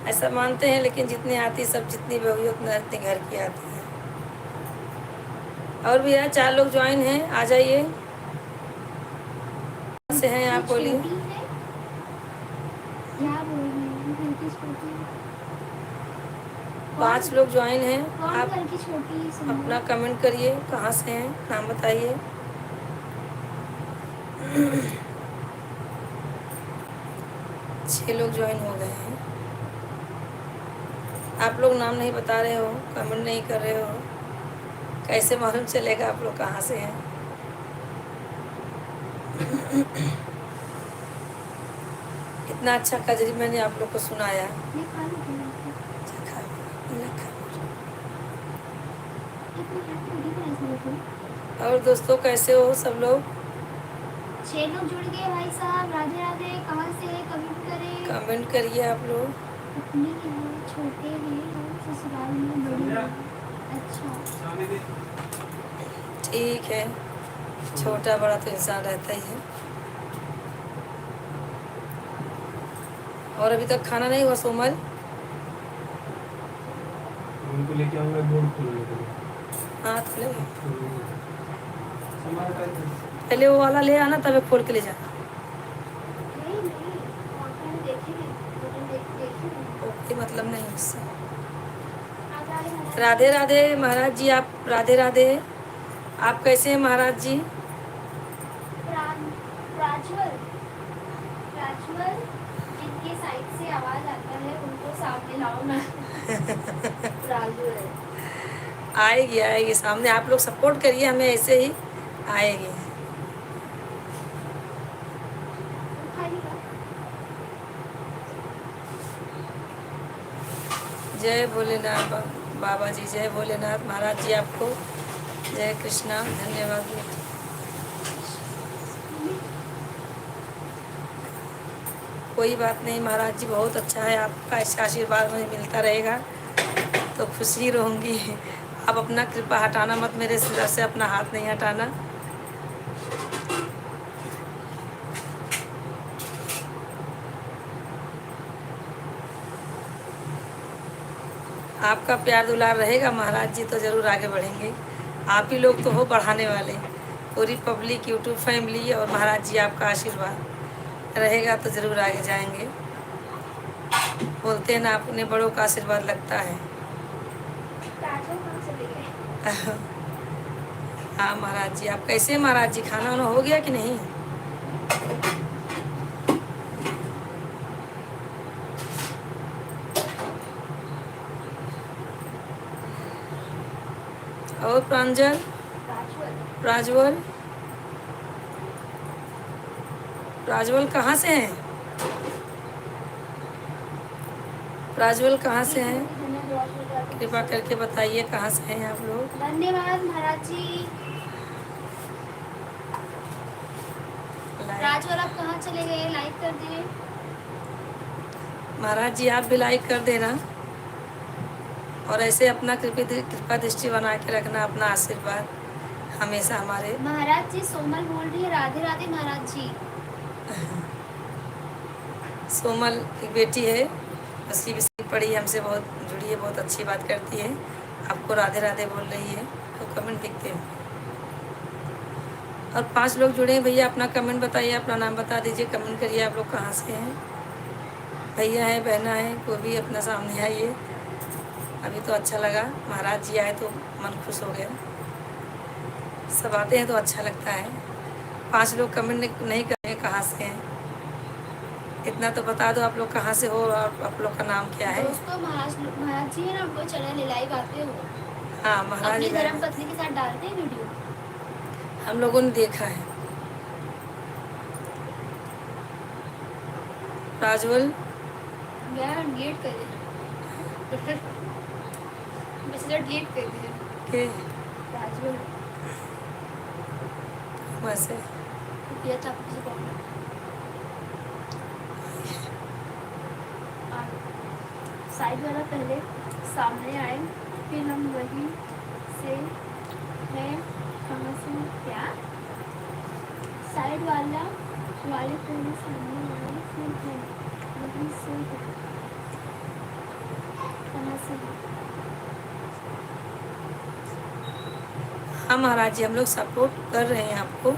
Speaker 1: ऐसा मानते हैं। लेकिन जितनी आती सब, जितनी बहू उतना इतने घर की आती है। और भी है, 4 लोग ज्वाइन हैं, आ जाइए। कहाँ से हैं आप बोलिए।
Speaker 2: छोटी है? क्या बोल रही है? घर की छोटी है।
Speaker 1: 5 लोग ज्वाइन हैं।
Speaker 2: कौन
Speaker 1: आप
Speaker 2: घर की छोटी है संभाल?
Speaker 1: अपना कमेंट करिए, कहाँ से हैं, नाम बताइए। 6 लोग ज्वाइन हो गए हैं। आप लोग नाम नहीं बता रहे हो, कमेंट नहीं कर रहे हो, कैसे मालूम चलेगा आप लोग कहाँ से हैं? इतना अच्छा कजरी मैंने आप लोग को सुनाया।
Speaker 2: ये खा लो थोड़ा सा।
Speaker 1: अच्छा, खा लो, खा लो।
Speaker 2: इतनी हैप्पी हो गई ना ऐसे देखो।
Speaker 1: और दोस्तों कैसे हो सब लोग?
Speaker 2: 6 लोग जुड़ गए भाई साहब। राधे राधे। कहाँ से है कमेंट करें।
Speaker 1: कमेंट करिए आप लोग।
Speaker 2: अपनी है, छोटे हैं और ससुराल में बड़ी है। अच्छा,
Speaker 1: ठीक है, छोटा बड़ा तो इंसान रहता ही है। और अभी तक खाना नहीं हुआ सोमल?
Speaker 3: उनको लेके आऊंगा बोर्ड खोलने के लिए।
Speaker 1: हाँ तो ले,
Speaker 3: सामान का
Speaker 1: पहले वो वाला ले आना, तब खोल के ले जाना।
Speaker 2: नहीं नहीं, ऑनलाइन देखेंगे, देखेंगे।
Speaker 1: कोई मतलब नहीं उससे।
Speaker 2: आप आए हैं?
Speaker 1: राधे राधे महाराज जी। आप राधे राधे। आप कैसे हैं महाराज जी?
Speaker 2: प्राज्वल, प्राज्वल जिनके साइड से आवाज आता है उनको सामने लाओ ना। प्राज्वल।
Speaker 1: आएगी आएगी सामने, आप लोग सपोर्ट करिए हमें, ऐसे ही आएगी। जय भोलेनाथ बाबा जी, जय भोलेनाथ महाराज जी, आपको जय कृष्णा, धन्यवाद। कोई बात नहीं महाराज जी, बहुत अच्छा है, आपका ऐसा आशीर्वाद मुझे मिलता रहेगा तो खुशी रहूँगी। आप अपना कृपा हटाना मत, मेरे सिर से अपना हाथ नहीं हटाना। आपका प्यार दुलार रहेगा महाराज जी तो ज़रूर आगे बढ़ेंगे। आप ही लोग तो हो बढ़ाने वाले, पूरी पब्लिक, यूट्यूब फैमिली और महाराज जी आपका आशीर्वाद रहेगा तो ज़रूर आगे जाएंगे। बोलते हैं ना, अपने बड़ों का आशीर्वाद लगता है। हाँ महाराज जी, आप कैसे हैं महाराज जी, खाना वाना हो गया कि नहीं? और प्रांजल, प्राज्वल, प्राज्वल कहाँ से हैं? प्राज्वल कहाँ से हैं? कृपा करके बताइए कहाँ से हैं आप लोग।
Speaker 2: धन्यवाद महाराज जी। राजवर आप कहाँ चले गए? लाइक कर दिए
Speaker 1: महाराज जी, आप भी लाइक कर देना और ऐसे अपना कृपा दृष्टि बना के रखना, अपना आशीर्वाद हमेशा हमारे।
Speaker 2: महाराज जी सोमल बोल रही है, राधे राधे महाराज जी।
Speaker 1: सोमल एक बेटी है, उसकी भी पढ़ी, हमसे बहुत जुड़ी है, बहुत अच्छी बात करती है, आपको राधे राधे बोल रही है, तो कमेंट दिखते हैं। और 5 लोग जुड़े हैं भैया, अपना कमेंट बताइए, अपना नाम बता दीजिए, कमेंट करिए आप लोग कहाँ से हैं, भैया हैं बहना है, कोई भी अपना सामने आइए। अभी तो अच्छा लगा, महाराज जी आए तो मन खुश हो गया, सब आते हैं तो अच्छा लगता है। 5 लोग कमेंट नहीं करेंगे कहाँ से हैं, इतना तो बता दो आप लोग कहाँ से हो और आप लोग का नाम क्या है।
Speaker 2: दोस्तों महाराज जी है ना, हमको चैनल लाइव आते हो।
Speaker 1: हाँ महाराज
Speaker 2: अपनी
Speaker 1: जी
Speaker 2: धर्म पत्नी के साथ डालते हैं वीडियो,
Speaker 1: हम लोगों ने देखा है। प्राज्वल
Speaker 2: डिलीट कर दे, मैसेज डिलीट कर दे
Speaker 1: के
Speaker 2: राजवर
Speaker 1: वैसे
Speaker 2: किया था किसी को। साइड वाला पहले सामने आए, फिर हम वहीं से हैं, कहाँ से क्या साइड वाले पहले सामने आए, फिर हैं वहीं से कहाँ से।
Speaker 1: हाँ महाराज जी, हम लोग सपोर्ट कर रहे हैं आपको,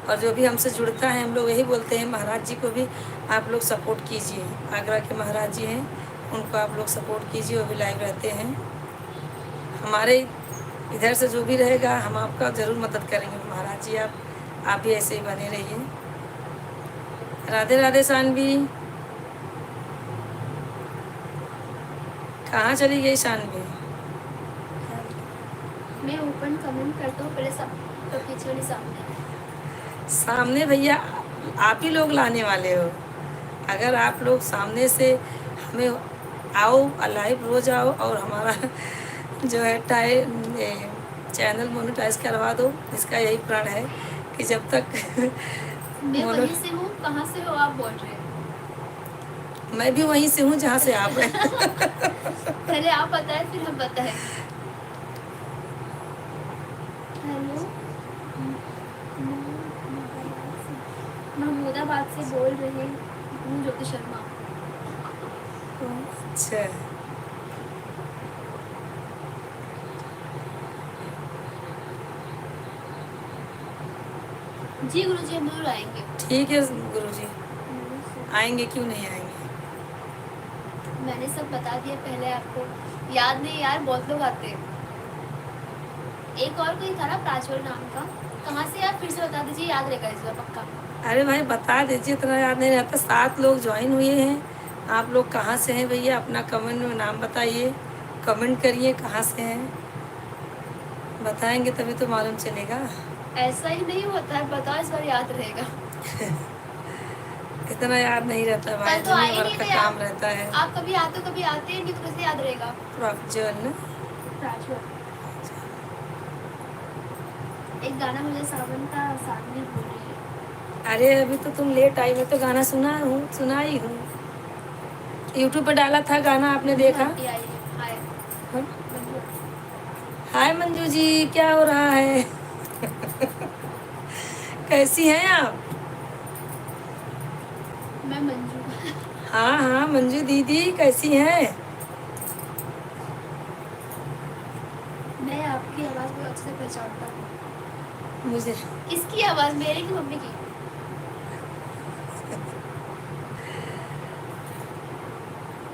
Speaker 1: और जो भी हमसे जुड़ता है हम लोग यही बोलते हैं महाराज जी को भी आप लोग सपोर्ट कीजिए। आगरा के महाराज जी हैं, उनको आप लोग सपोर्ट कीजिए, वो भी लाइव रहते हैं। हमारे इधर से जो भी रहेगा हम आपका ज़रूर मदद करेंगे महाराज जी, आप भी ऐसे ही बने रहिए। राधे राधे सानवी, कहाँ चली गई सानवी?
Speaker 2: मैं ओपन कमेंट करता हूँ, पहले सब तो पीछे वाली
Speaker 1: सामने भैया आप ही लोग लाने वाले हो, अगर आप लोग सामने से हमें आओ, लाइव रोज आओ और हमारा जो है चैनल मोनेटाइज करवा दो, इसका यही प्रण है कि जब तक
Speaker 2: मैं वहीं से हूँ, कहाँ से हो आप बोल रहे हैं?
Speaker 1: मैं भी वहीं से हूँ जहाँ से आप हैं।
Speaker 2: पहले आप बताएं फिर हम बताएं। हेलो, महमूदाबाद से बोल रहे हूँ, ज्योति शर्मा।
Speaker 1: अच्छा,
Speaker 2: जी गुरुजी, हम जरूर आएंगे।
Speaker 1: ठीक है गुरुजी, आएंगे, क्यों नहीं आएंगे।
Speaker 2: मैंने सब बता दिया पहले, आपको याद नहीं यार, बहुत लोग आते हैं। एक और कोई था ना प्राज्वल नाम का, कहाँ से आप फिर से बता दीजिए, याद रहेगा इस बार पक्का।
Speaker 1: अरे भाई बता दीजिए, इतना याद नहीं रहता। 7 लोग ज्वाइन हुए हैं, आप लोग कहाँ से हैं भैया, अपना कमेंट में नाम बताइए, कमेंट करिए कहाँ से हैं। बताएंगे तभी तो मालूम चलेगा।
Speaker 2: ऐसा ही नहीं होता है, बताओ, इस बार याद रहेगा।
Speaker 1: इतना याद नहीं रहता भाई,
Speaker 2: कल तो आ
Speaker 1: दुनिया
Speaker 2: ही
Speaker 1: भर
Speaker 2: नहीं
Speaker 1: का
Speaker 2: थे
Speaker 1: काम
Speaker 2: आप।
Speaker 1: रहता है।
Speaker 2: आप कभी आते हो कभी आते हैं नहीं, तो कैसे याद रहेगा।
Speaker 1: प्रज्वल ना?
Speaker 2: प्राजवल। एक गाना मुझे सावन का सामने बोल रही है।
Speaker 1: अरे अभी तो तुम लेट आई, मैं तो गाना सुनाई हूँ। यूट्यूब पे डाला था गाना, आपने
Speaker 2: मंजू
Speaker 1: देखा?
Speaker 2: आंटी आई है, हाय।
Speaker 1: हाँ?
Speaker 2: मंजू आंटी।
Speaker 1: हाय मंजू जी, क्या हो रहा है? कैसी हैं आप?
Speaker 2: मैं मंजू।
Speaker 1: हाँ हाँ मंजू दीदी, कैसी हैं?
Speaker 2: मैं आपकी आवाज़ बहुत अच्छे से पहचानता हूँ।
Speaker 1: मुझे
Speaker 2: किसकी आवाज़, मेरी की मम्मी की?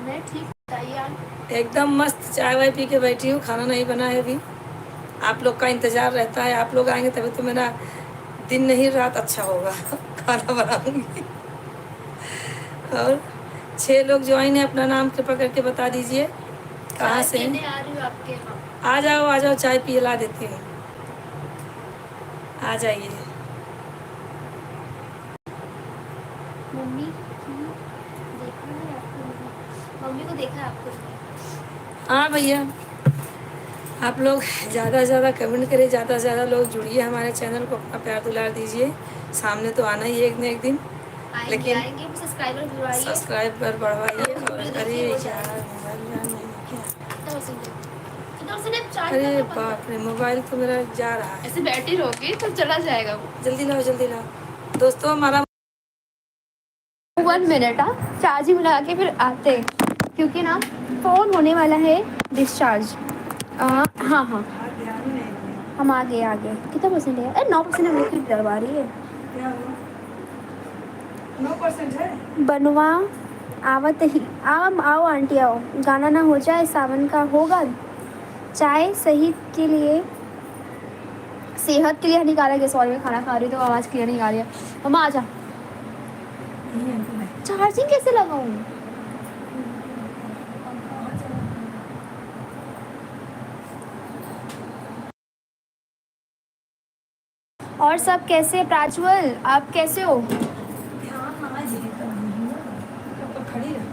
Speaker 2: मैं ठीक, बताइए आप।
Speaker 1: एकदम मस्त चाय वाय पी के बैठी हूँ, खाना नहीं बना है अभी। आप लोग का इंतजार रहता है, आप लोग आएंगे तभी तो मेरा दिन नहीं रात अच्छा होगा। खाना बनाऊंगी। और 6 लोग ज्वाइन है, अपना नाम कृपा करके बता दीजिए कहाँ
Speaker 2: चाय
Speaker 1: से
Speaker 2: पीने
Speaker 1: हैं।
Speaker 2: आ रही हूँ आपके वहाँ।
Speaker 1: आ जाओ चाय पिला देती हूँ, आ जाइए।
Speaker 2: मम्मी देखा है आपको, मम्मी को देखा है आपको।
Speaker 1: हाँ भैया, आप लोग ज़्यादा से ज़्यादा कमेंट करिए, ज़्यादा से ज़्यादा लोग जुड़िए हमारे चैनल को, अपना प्यार दुलार दीजिए। सामने तो आना ही है एक न एक दिन,
Speaker 2: आएंगे
Speaker 1: लेकिन
Speaker 2: आएंगे, सब्सक्राइबर बढ़वाइए।
Speaker 1: सब्सक्राइबर बढ़वाइए।
Speaker 2: और
Speaker 1: और
Speaker 2: वीडियो
Speaker 1: अरे
Speaker 2: देखिए, वो
Speaker 1: यार
Speaker 2: जाएगा।
Speaker 1: मोबाइल यार नहीं है क्या?
Speaker 2: कितना पसंद है, कितना पसंद है, चार्ज
Speaker 1: अरे
Speaker 2: करना बंद
Speaker 1: बाप
Speaker 2: कर।
Speaker 1: रे, मोबाइल तो मेरा जा रहा है।
Speaker 2: ऐसे बैठी रहोगी तो चला जाएगा वो।
Speaker 1: जल्दी लाओ जल्दी लाओ दोस्तों, हमारा
Speaker 2: 1 मिनट, हाँ चार्जिंग लगा के फिर आते हैं, क्योंकि ना फ़ोन होने वाला है डिस्चार्ज। हाँ हाँ,
Speaker 1: ध्यान ही नहीं दिया।
Speaker 2: हम आ गए। कितना परसेंट है? अरे 9% हम लिखित डरवा रही है।
Speaker 1: क्या हुआ? 9% है।
Speaker 2: बनवा आवत ही आम, आओ आंटी आओ, गाना ना हो जाए, सावन का होगा। चाय सही के लिए, सेहत के लिए हानिकारक है। सॉरी, मैं खाना खा रही हूँ तो आवाज़ क्लियर नहीं आ रही है। मम्मा आ जा। चार्जिंग कैसे लगाऊं? और सब कैसे? प्राज्वल आप कैसे हो?
Speaker 1: हाँ हाँ जी, कब तक खड़ी रह।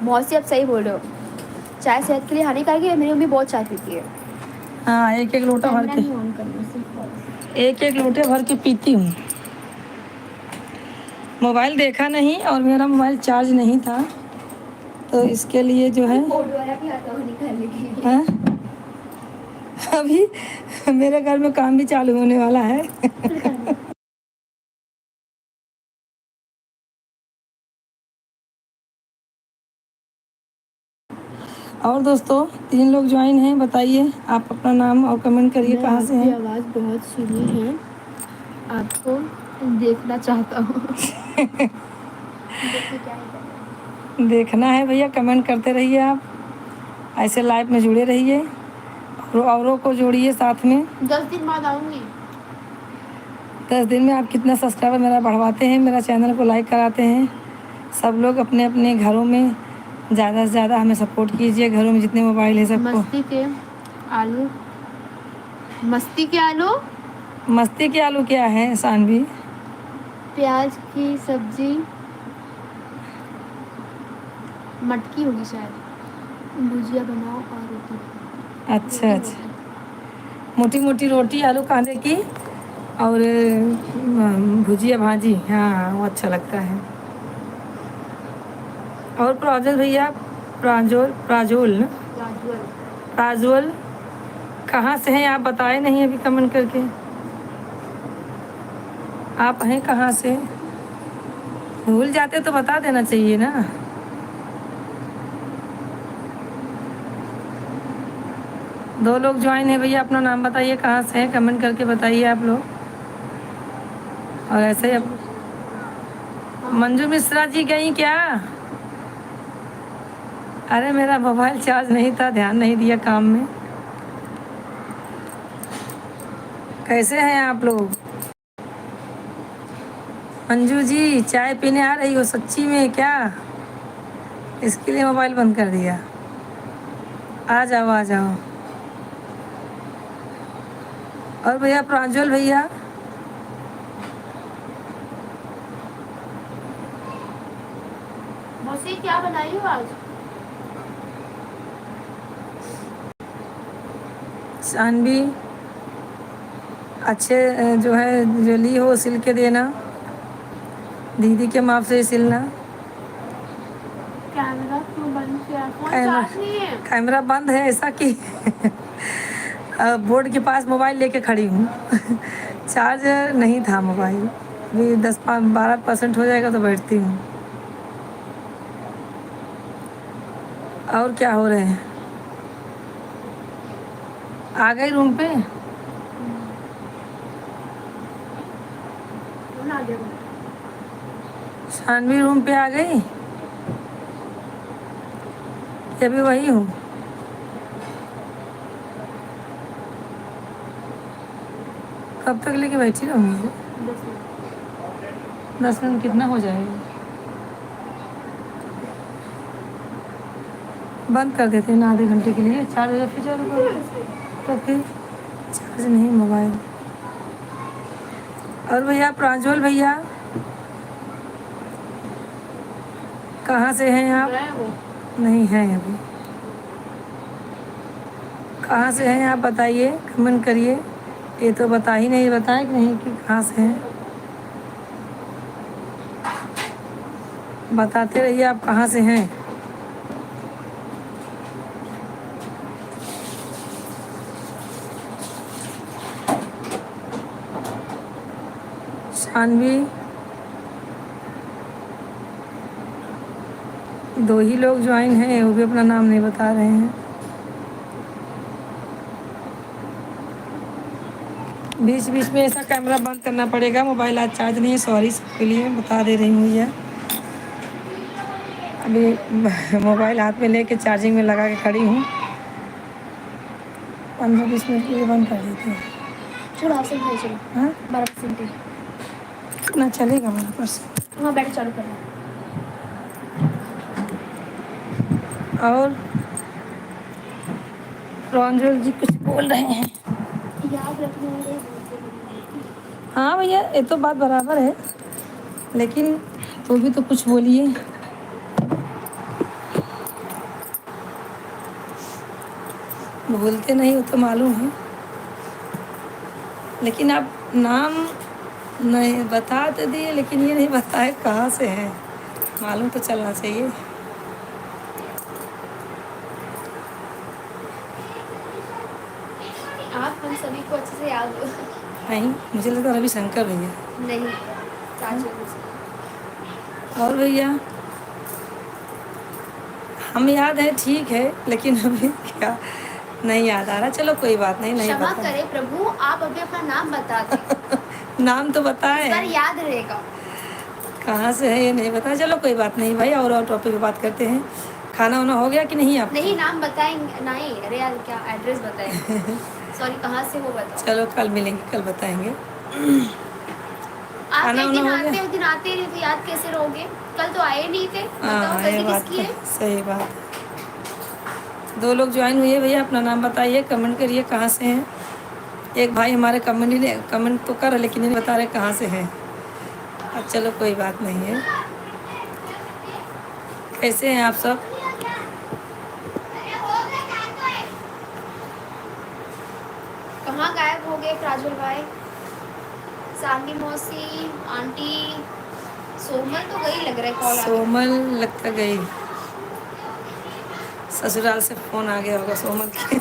Speaker 2: मौसी आप सही बोल रहे हो, चाय सेहत के लिए हानिकारक है। मेरी मम्मी बहुत चाय पीती है।
Speaker 1: हाँ, एक एक लोटा भर
Speaker 2: कैमरा
Speaker 1: के,
Speaker 2: नहीं ऑन करना, सिर्फ
Speaker 1: एक एक लोटे भर के पीती हूँ। मोबाइल देखा नहीं और मेरा मोबाइल चार्ज नहीं था, तो इसके लिए जो है
Speaker 2: कोड वाला भी आता हो निकालने के लिए।
Speaker 1: हाँ, अभी मेरे घर में काम भी चालू होने वाला है।
Speaker 2: फिर करना।
Speaker 1: और दोस्तों 3 लोग ज्वाइन हैं, बताइए आप अपना नाम और कमेंट करिए
Speaker 2: मैं
Speaker 1: कहाँ से
Speaker 2: आपकी
Speaker 1: हैं।
Speaker 2: आवाज़ बहुत सुनी है, आपको देखना चाहता हूँ। देखिए क्या है।
Speaker 1: देखना है भैया, कमेंट करते रहिए आप, ऐसे लाइव में जुड़े रहिए और औरों को जोड़िए साथ में।
Speaker 2: 10 दिन बाद आऊँगी।
Speaker 1: 10 दिन में आप कितना सब्सक्राइबर मेरा बढ़वाते हैं, मेरा चैनल को लाइक कराते हैं। सब लोग अपने अपने घरों में ज़्यादा से ज़्यादा हमें सपोर्ट कीजिए, घरों में जितने मोबाइल है सबको।
Speaker 2: आलू, मस्ती के आलू,
Speaker 1: मस्ती के आलू क्या है सानवी?
Speaker 2: प्याज की सब्जी, मटकी होगी शायद, भुजिया बनाओ और रोटी।
Speaker 1: अच्छा अच्छा, मोटी मोटी रोटी आलू कांदे की और भुजिया भाजी, हाँ वो अच्छा लगता है। और प्राजल भैया, प्राजोल ना,
Speaker 2: राजवल।
Speaker 1: प्राजवल कहाँ से हैं आप? बताए नहीं अभी कमेंट करके, आप हैं कहाँ से? भूल जाते तो बता देना चाहिए ना। दो लोग ज्वाइन है भैया, अपना नाम बताइए कहाँ से हैं, कमेंट करके बताइए आप लोग। और ऐसे ही मंजू मिश्रा जी गई क्या? अरे मेरा मोबाइल चार्ज नहीं था, ध्यान नहीं दिया काम में। कैसे हैं आप लोग? मंजू जी चाय पीने आ रही हो सच्ची में क्या? इसके लिए मोबाइल बंद कर दिया? आ जाओ आ जाओ। और भैया प्रांजल भैया,
Speaker 2: मौसी क्या बनाई हो आज?
Speaker 1: शानवी अच्छे जो है जो ली हो सिल के देना, दीदी के माप से ही सिलना।
Speaker 2: कैमरा क्यों बंद किया? फोन
Speaker 1: कैमरा
Speaker 2: चार्ज नहीं है।
Speaker 1: कैमरा बंद है ऐसा कि बोर्ड के पास मोबाइल लेके खड़ी हूँ। चार्ज नहीं था मोबाइल, अभी 10-12% हो जाएगा तो बैठती हूँ। और क्या हो रहे हैं? आ गई रूम पे?
Speaker 2: फोन आ गया।
Speaker 1: शानवी रूम पे आ गई? ये भी वही हूँ? कब तक लेके बैठी रहूँगी? 10 मिनट कितना हो जाएगा? बंद कर देते हैं ना आधे घंटे के लिए, चार्ज हो जाए फिर चालू कर दो। तो फिर चार्ज नहीं मोबाइल। और भैया प्रांजल भैया कहाँ से हैं आप? नहीं हैं अभी। कहाँ से हैं आप बताइए, कमेंट करिए। ये तो बता ही नहीं, बताए कि नहीं कि कहाँ से हैं। बताते रहिए आप कहाँ से हैं। शानवी 2 ही लोग ज्वाइन हैं, वो भी अपना नाम नहीं बता रहे हैं। बीच बीच में ऐसा कैमरा बंद करना पड़ेगा, मोबाइल आज चार्ज नहीं है, सॉरी सबके लिए बता दे रही हूँ भैया। अभी मोबाइल हाथ में लेके चार्जिंग में लगा के खड़ी हूँ। 15-20 मिनट के लिए बंद कर देते हैं।
Speaker 2: थोड़ा से भाई चलो।
Speaker 1: हाँ
Speaker 2: 12%
Speaker 1: कितना चलेगा मेरे पास?
Speaker 2: हाँ बैठ चालू करना।
Speaker 1: और प्रांजल जी कुछ बोल रहे हैं?
Speaker 2: याद रखना।
Speaker 1: हाँ भैया ये तो बात बराबर है, लेकिन तो भी तो कुछ बोलिए। बोलते नहीं हो तो मालूम है, लेकिन आप नाम नहीं बता तो दिए, लेकिन ये नहीं बताए कहाँ से हैं, मालूम तो चलना चाहिए।
Speaker 2: आप हम सभी को अच्छे से याद हो।
Speaker 1: नहीं मुझे लगता है रविशंकर भैया।
Speaker 2: नहीं चाचू।
Speaker 1: और भैया हम याद है ठीक है, लेकिन अभी क्या नहीं याद आ रहा। चलो कोई बात नहीं, नहीं
Speaker 2: क्षमा
Speaker 1: पता।
Speaker 2: करें प्रभु, आप अभी अपना नाम बता दें।
Speaker 1: नाम तो
Speaker 2: इस बार
Speaker 1: बताए,
Speaker 2: याद रहेगा।
Speaker 1: कहाँ से है ये नहीं पता। चलो कोई बात नहीं भाई, और टॉपिक पे बात करते हैं। खाना वाना हो गया कि नहीं आप?
Speaker 2: नहीं नाम बताएंगे नहीं, अरे यार क्या एड्रेस बताएंगे। सॉरी कहाँ से वो बताओ।
Speaker 1: चलो कल मिलेंगे, कल बताएंगे।
Speaker 2: आप
Speaker 1: खाना
Speaker 2: एक
Speaker 1: वाना
Speaker 2: दिन
Speaker 1: हो
Speaker 2: आते
Speaker 1: गया?
Speaker 2: हो, दिन आते नहीं तो याद कैसे रहोगे? कल तो आए नहीं थे, बताओ
Speaker 1: हाँ ये
Speaker 2: गलती
Speaker 1: बात
Speaker 2: किसकी
Speaker 1: तो
Speaker 2: है?
Speaker 1: सही बात है। 2 लोग ज्वाइन हुए भैया, अपना नाम बताइए, कमेंट करिए कहाँ से हैं। एक भाई हमारे कमेंट तो कर, लेकिन नहीं बता रहे कहाँ से हैं। अब चलो कोई बात नहीं है। कैसे हैं आप सब?
Speaker 2: कहाँ गायब हो गए प्राजल भाई? सानी मौसी, आंटी, सोमल तो गई लग रहा है, कॉल आ गया।
Speaker 1: सोमल लगता गई, ससुराल से फ़ोन आ गया होगा सोमल के।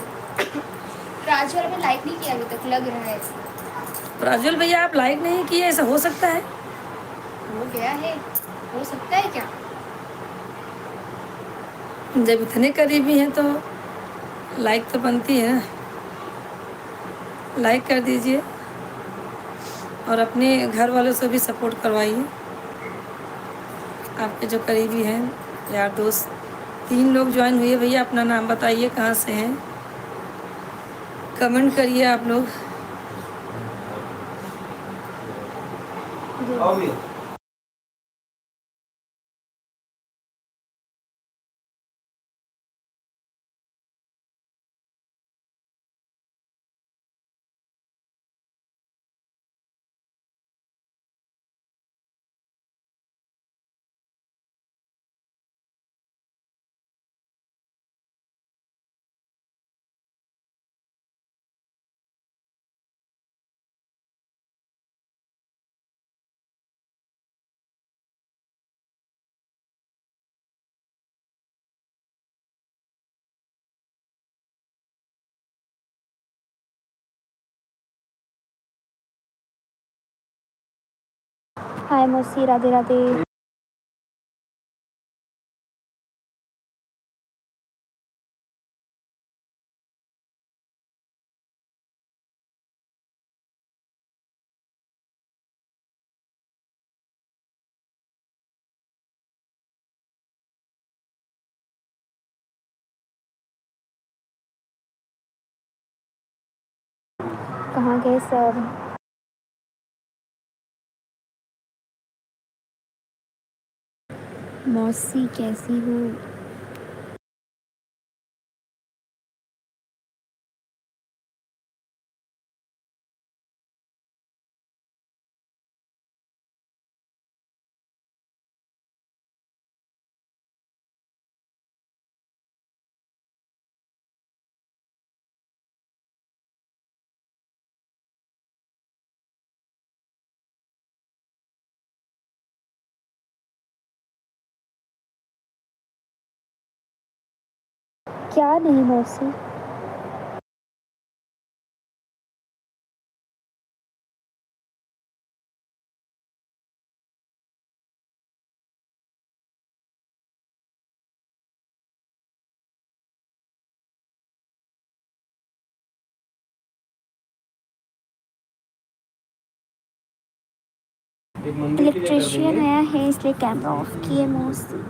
Speaker 2: प्राजल में लाइक नहीं किया अभी तक लग रहा है।
Speaker 1: प्राजल भैया आप लाइक नहीं किए, ऐसा हो सकता है?
Speaker 2: हो गया है, हो सकता है क्या?
Speaker 1: जब इतने करीबी हैं तो लाइक तो बनती है ना। लाइक कर दीजिए और अपने घर वालों से भी सपोर्ट करवाइए। आपके जो करीबी हैं यार दोस्त। 3 लोग ज्वाइन हुए भैया, अपना नाम बताइए कहाँ से हैं, कमेंट करिए आप लोग।
Speaker 2: हाय मौसी, राधे राधे। कहाँ गए सब? मौसी कैसी हो? क्या नहीं मौसी?
Speaker 3: एक मंदिर के लिए कर
Speaker 2: इलेक्ट्रिशियन
Speaker 3: देंगे।
Speaker 2: आया है इसलिए कैमरा ऑफ किए मौसी।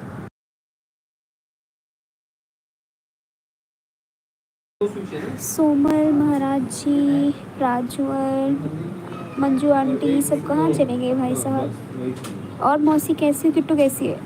Speaker 2: सोमल, महाराज जी, राजवर, मंजू आंटी सब कहाँ चले गए भाई साहब? और मौसी कैसी हो? किट्टू कैसी है?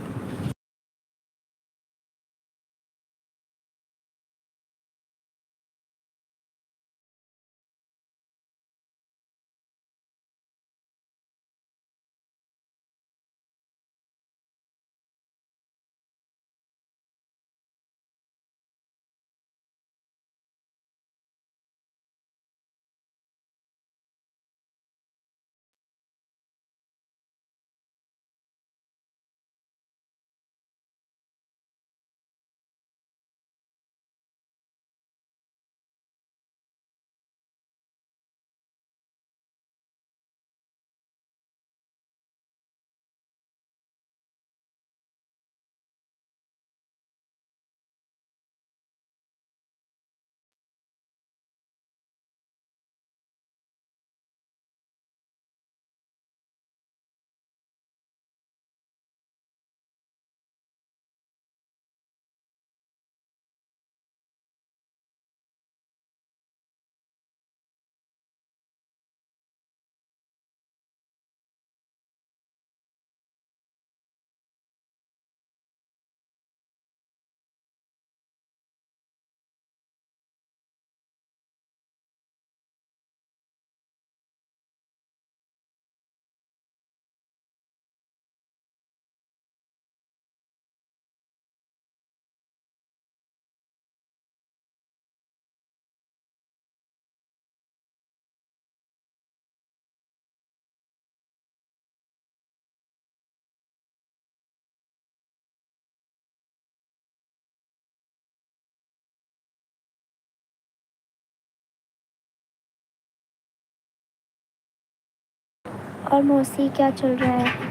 Speaker 2: और मौसी क्या चल रहा है?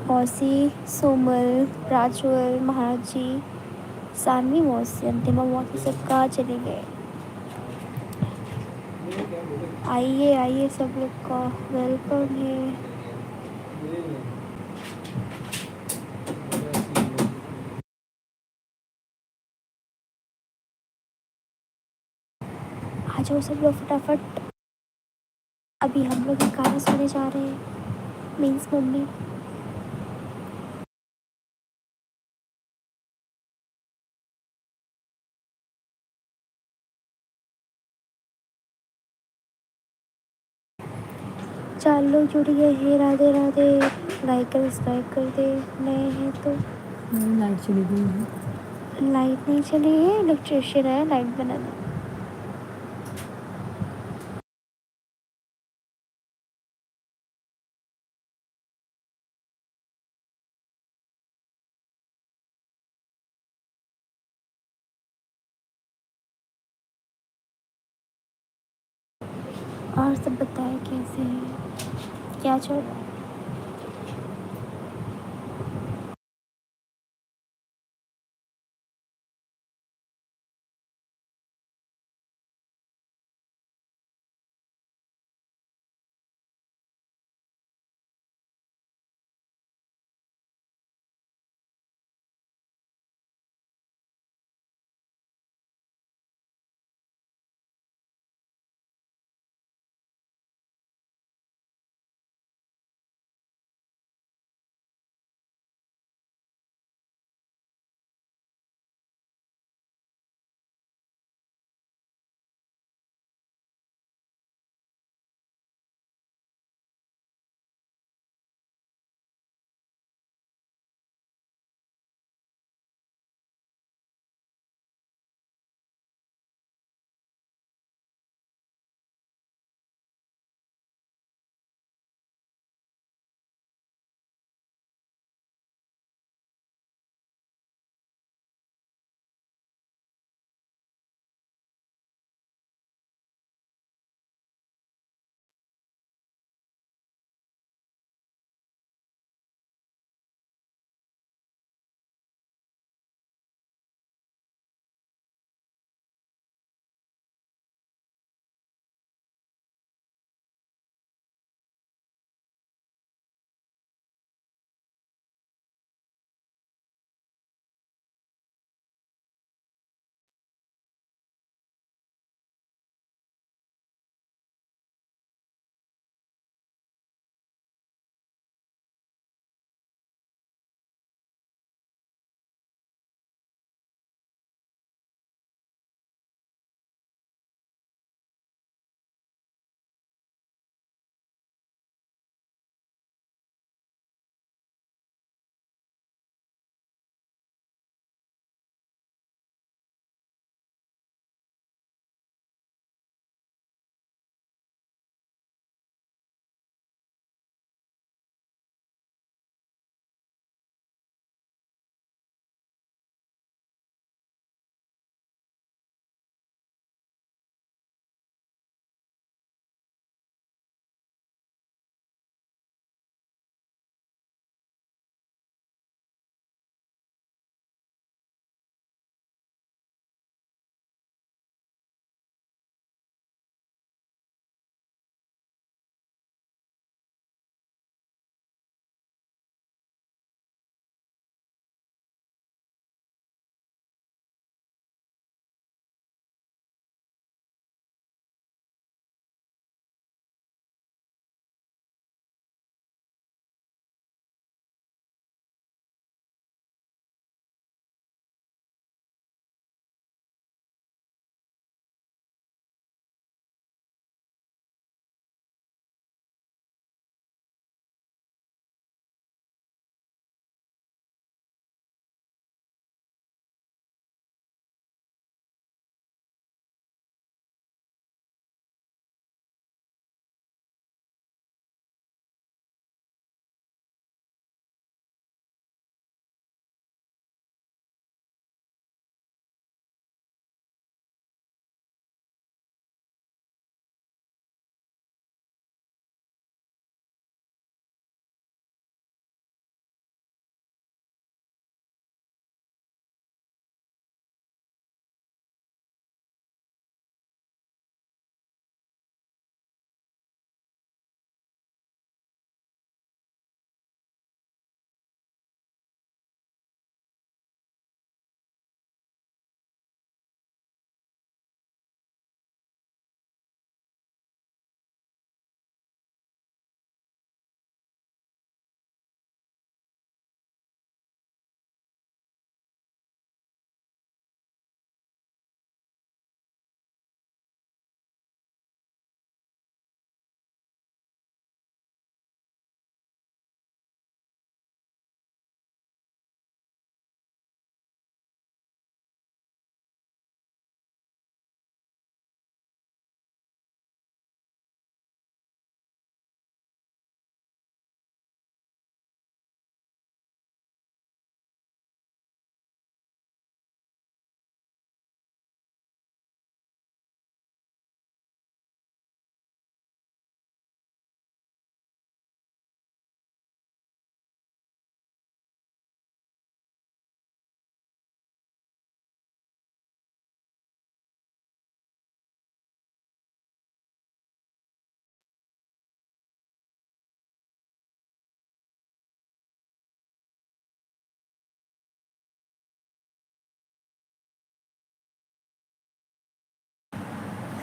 Speaker 2: मौसी, सोमल, राजवर, महाराज जी, सानवी मौसी, अंतिमा मौसी सब कहाँ चले गए? आइए आइए, सब लोग का वेलकम है। आ जाओ सब लोग फटाफट। अभी हम लोग ये गाना सुनने जा रहे हैं, मीन्स मम्मी। चार लोग जुड़ गए हैं, राधे राधे। लाइक कर, सब्सक्राइब कर दे, नए हैं तो।
Speaker 1: लाइट चली गई है।
Speaker 2: लाइट नहीं चली है, इलेक्ट्रिशियन आया लाइट बनाना। और सब बताएं कैसे हैं, क्या चल रहा है?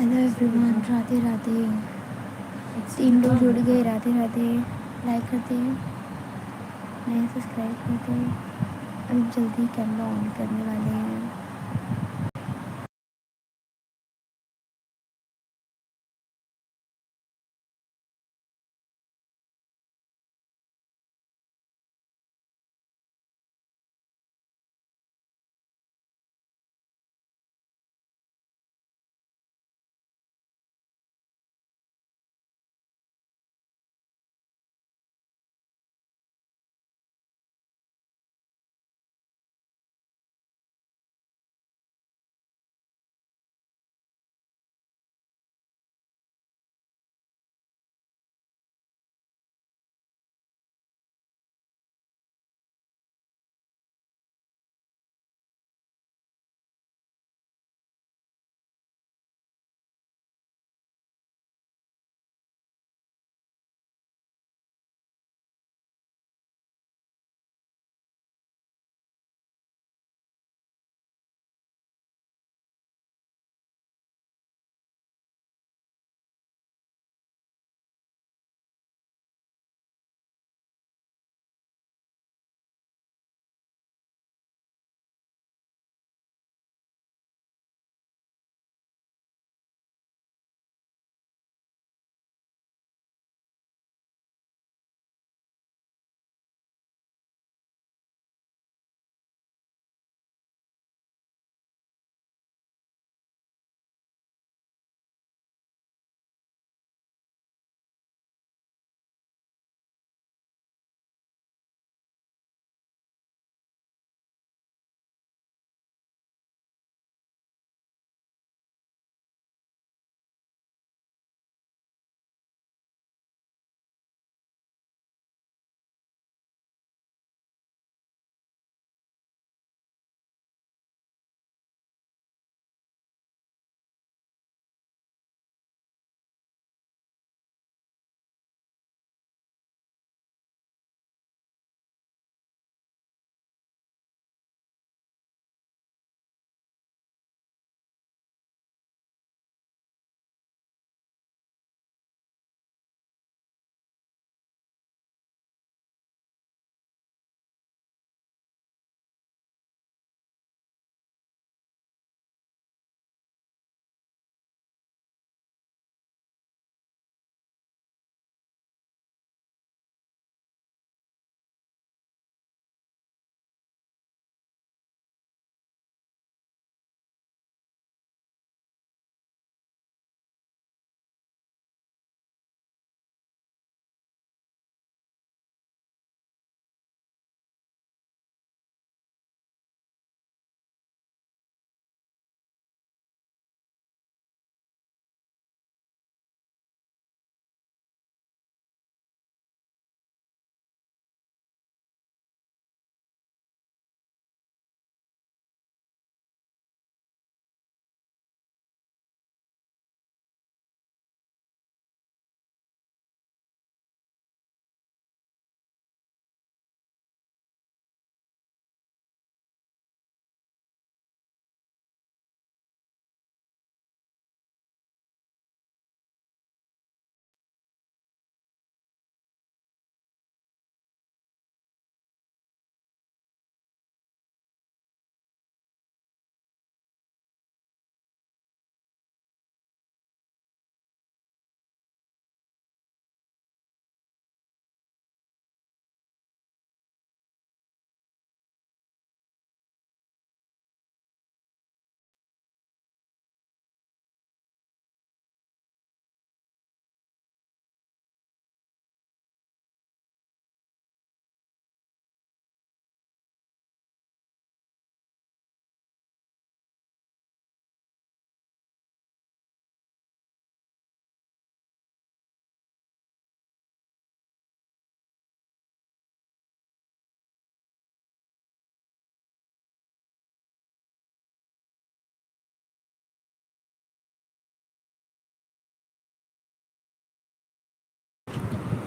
Speaker 2: Hello everyone, Radhe Radhe. 3 लोग जुड़ गए, राधे राधे। लाइक करते हैं, नए सब्सक्राइब करते हैं। अभी जल्दी कैमरा ऑन करने वाले हैं।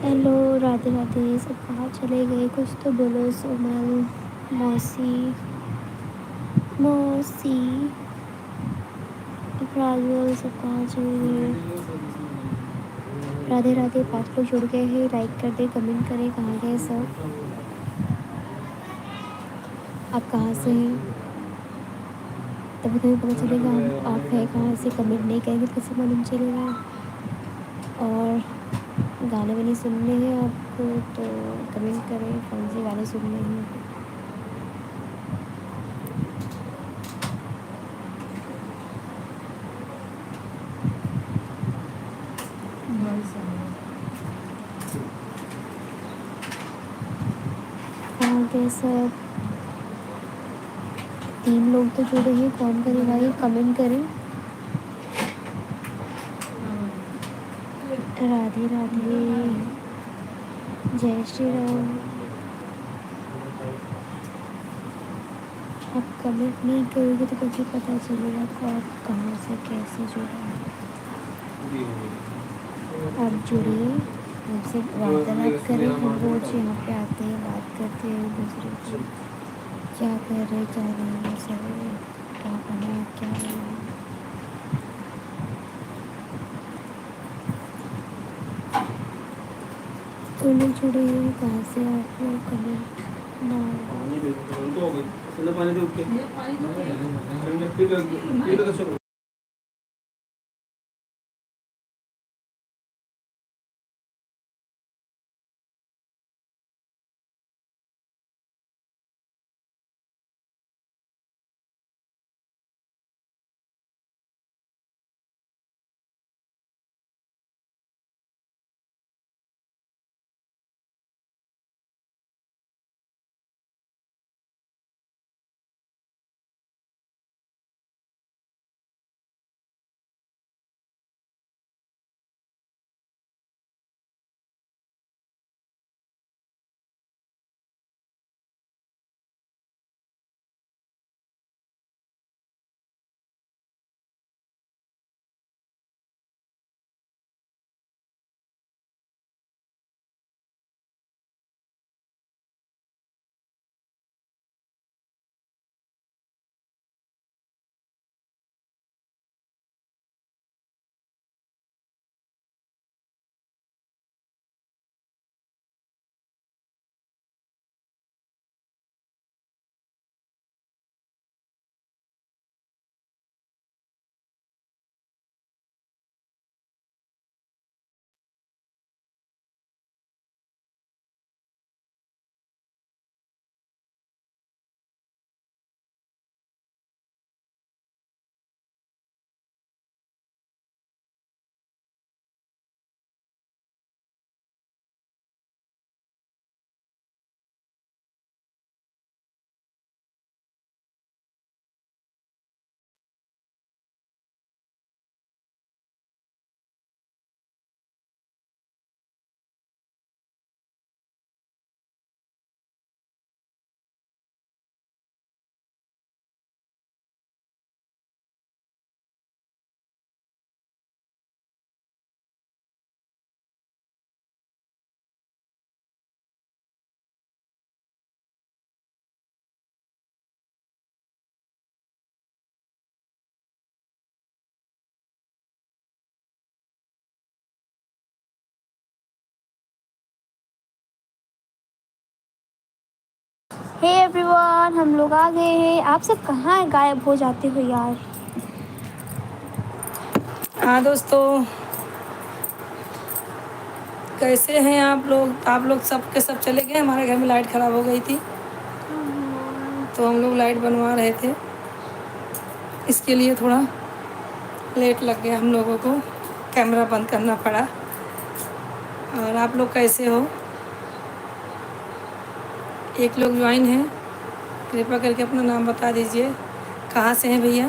Speaker 2: हेलो, राधे राधे। सब कहाँ चले गए? कुछ तो बोलो। सोमल, मौसी, मौसी। प्राजल सब कहाँ चले गए? राधे राधे, 5 लोग जुड़ गए हैं, लाइक कर दे, कमेंट करें कहाँ गए सब, आप कहाँ से हैं, तभी तुम्हें पता चलेगा आप है कहाँ से। कमेंट नहीं करेंगे तो कैसे मालूम चलेगा। और गाने वाने सुनने हैं आपको तो कमेंट करें कौन से गाने सुनने हैं। कहाँ गए सब? 3 लोग तो जुड़े हैं, कौन करे भाई, कमेंट करें। राधे राधे, जय श्री राम। आप कमेंट नहीं करोगे तो कैसे पता चलेगा कि आप कहाँ से कैसे जुड़े हैं। आप जुड़िए, हमसे वार्तालाप करें। हम रोज यहाँ पे आते हैं, बात करते हैं एक दूसरे से, क्या कर रहे क्या नहीं, सब क्या बना क्या नहीं। तो लोग जुड़े हैं, कहाँ से आप लोग कमेंट ना। हे एवरीवन, हम लोग आ गए हैं। आप सब कहाँ गायब हो जाते हो यार।
Speaker 1: हाँ दोस्तों, कैसे हैं आप लोग? आप लोग सब के सब चले गए। हमारे घर में लाइट ख़राब हो गई थी तो हम लोग लाइट बनवा रहे थे, इसके लिए थोड़ा लेट लग गया हम लोगों को, कैमरा बंद करना पड़ा। और आप लोग कैसे हो? एक लोग ज्वाइन हैं, कृपया करके अपना नाम बता दीजिए, कहाँ से हैं भैया?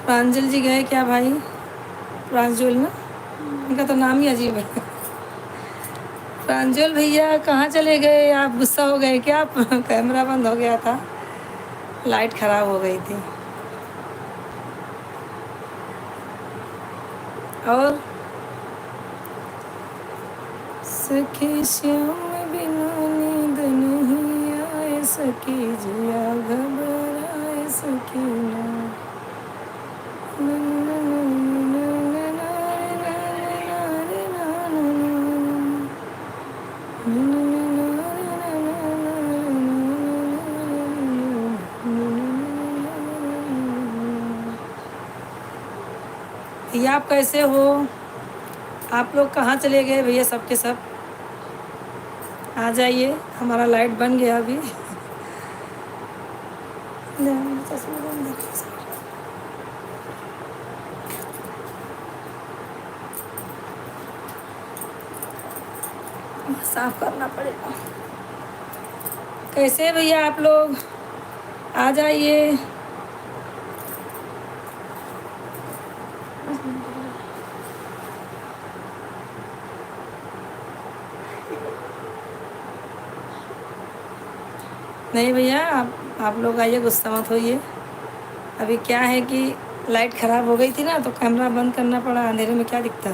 Speaker 1: प्रांजल जी गए क्या भाई? प्रांजल ना, इनका तो नाम ही अजीब है। प्रांजल भैया कहाँ चले गए? आप गुस्सा हो गए क्या? कैमरा बंद हो गया था, लाइट ख़राब हो गई थी। और सखी श्याम बिना नींद नहीं आए, सखी जिया घबराए सकीना। ये आप कैसे हो? आप लोग कहाँ चले गए भैया? सबके सब आ जाइए, हमारा लाइट बन गया अभी। चश्मा बंद है। साफ करना पड़ेगा। कैसे भैया आप लोग? आ जाइए। नहीं भैया, आप लोग आइए, गुस्सा मत होइए। अभी क्या है कि लाइट ख़राब हो गई थी ना, तो कैमरा बंद करना पड़ा। अंधेरे में क्या दिखता।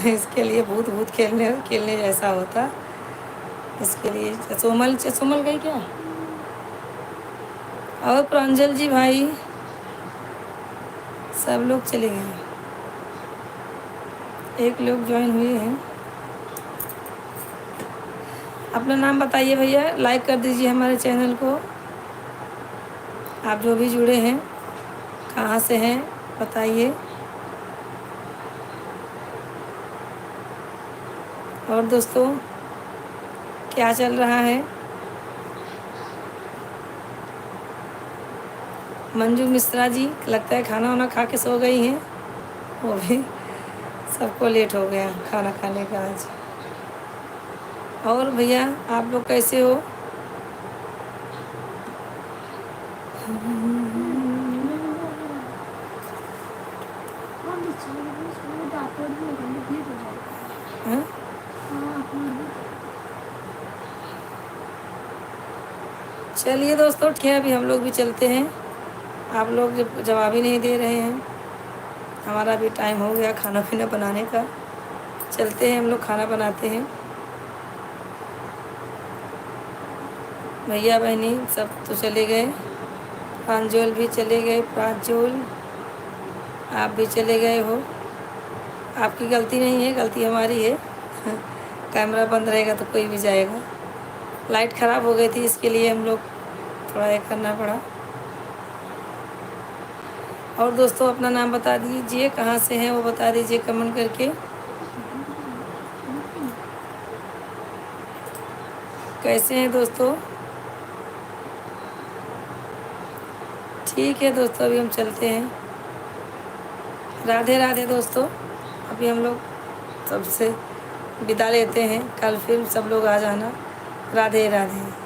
Speaker 1: इसके लिए भूत भूत खेलने खेलने जैसा होता। इसके लिए सोमल गई क्या? और प्रांजल जी भाई सब लोग चले गए, एक लोग ज्वाइन हुए हैं। अपना नाम बताइए भैया, लाइक कर दीजिए हमारे चैनल को। आप जो भी जुड़े हैं, कहाँ से हैं बताइए। और दोस्तों क्या चल रहा है? मंजू मिश्रा जी लगता है खाना वाना खा के सो गई हैं। वो भी सबको लेट हो गया खाना खाने का आज। और भैया आप लोग कैसे हो? हाँ? चलिए दोस्तों, ठीक है, अभी हम लोग भी चलते हैं। आप लोग जब जवाब ही नहीं दे रहे हैं, हमारा भी टाइम हो गया खाना पीना बनाने का। चलते हैं, हम लोग खाना बनाते हैं। भैया बहनी सब तो चले गए, प्रांजल भी चले गए। प्रांजल आप भी चले गए हो। आपकी गलती नहीं है, गलती हमारी है। कैमरा बंद रहेगा तो कोई भी जाएगा। लाइट ख़राब हो गई थी, इसके लिए हम लोग थोड़ा ये करना पड़ा। और दोस्तों अपना नाम बता दीजिए, कहाँ से हैं वो बता दीजिए कमेंट करके। कैसे हैं दोस्तों? ठीक है दोस्तों, अभी हम चलते हैं। राधे राधे दोस्तों। अभी हम लोग सबसे विदा लेते हैं, कल फिर सब लोग आ जाना। राधे राधे।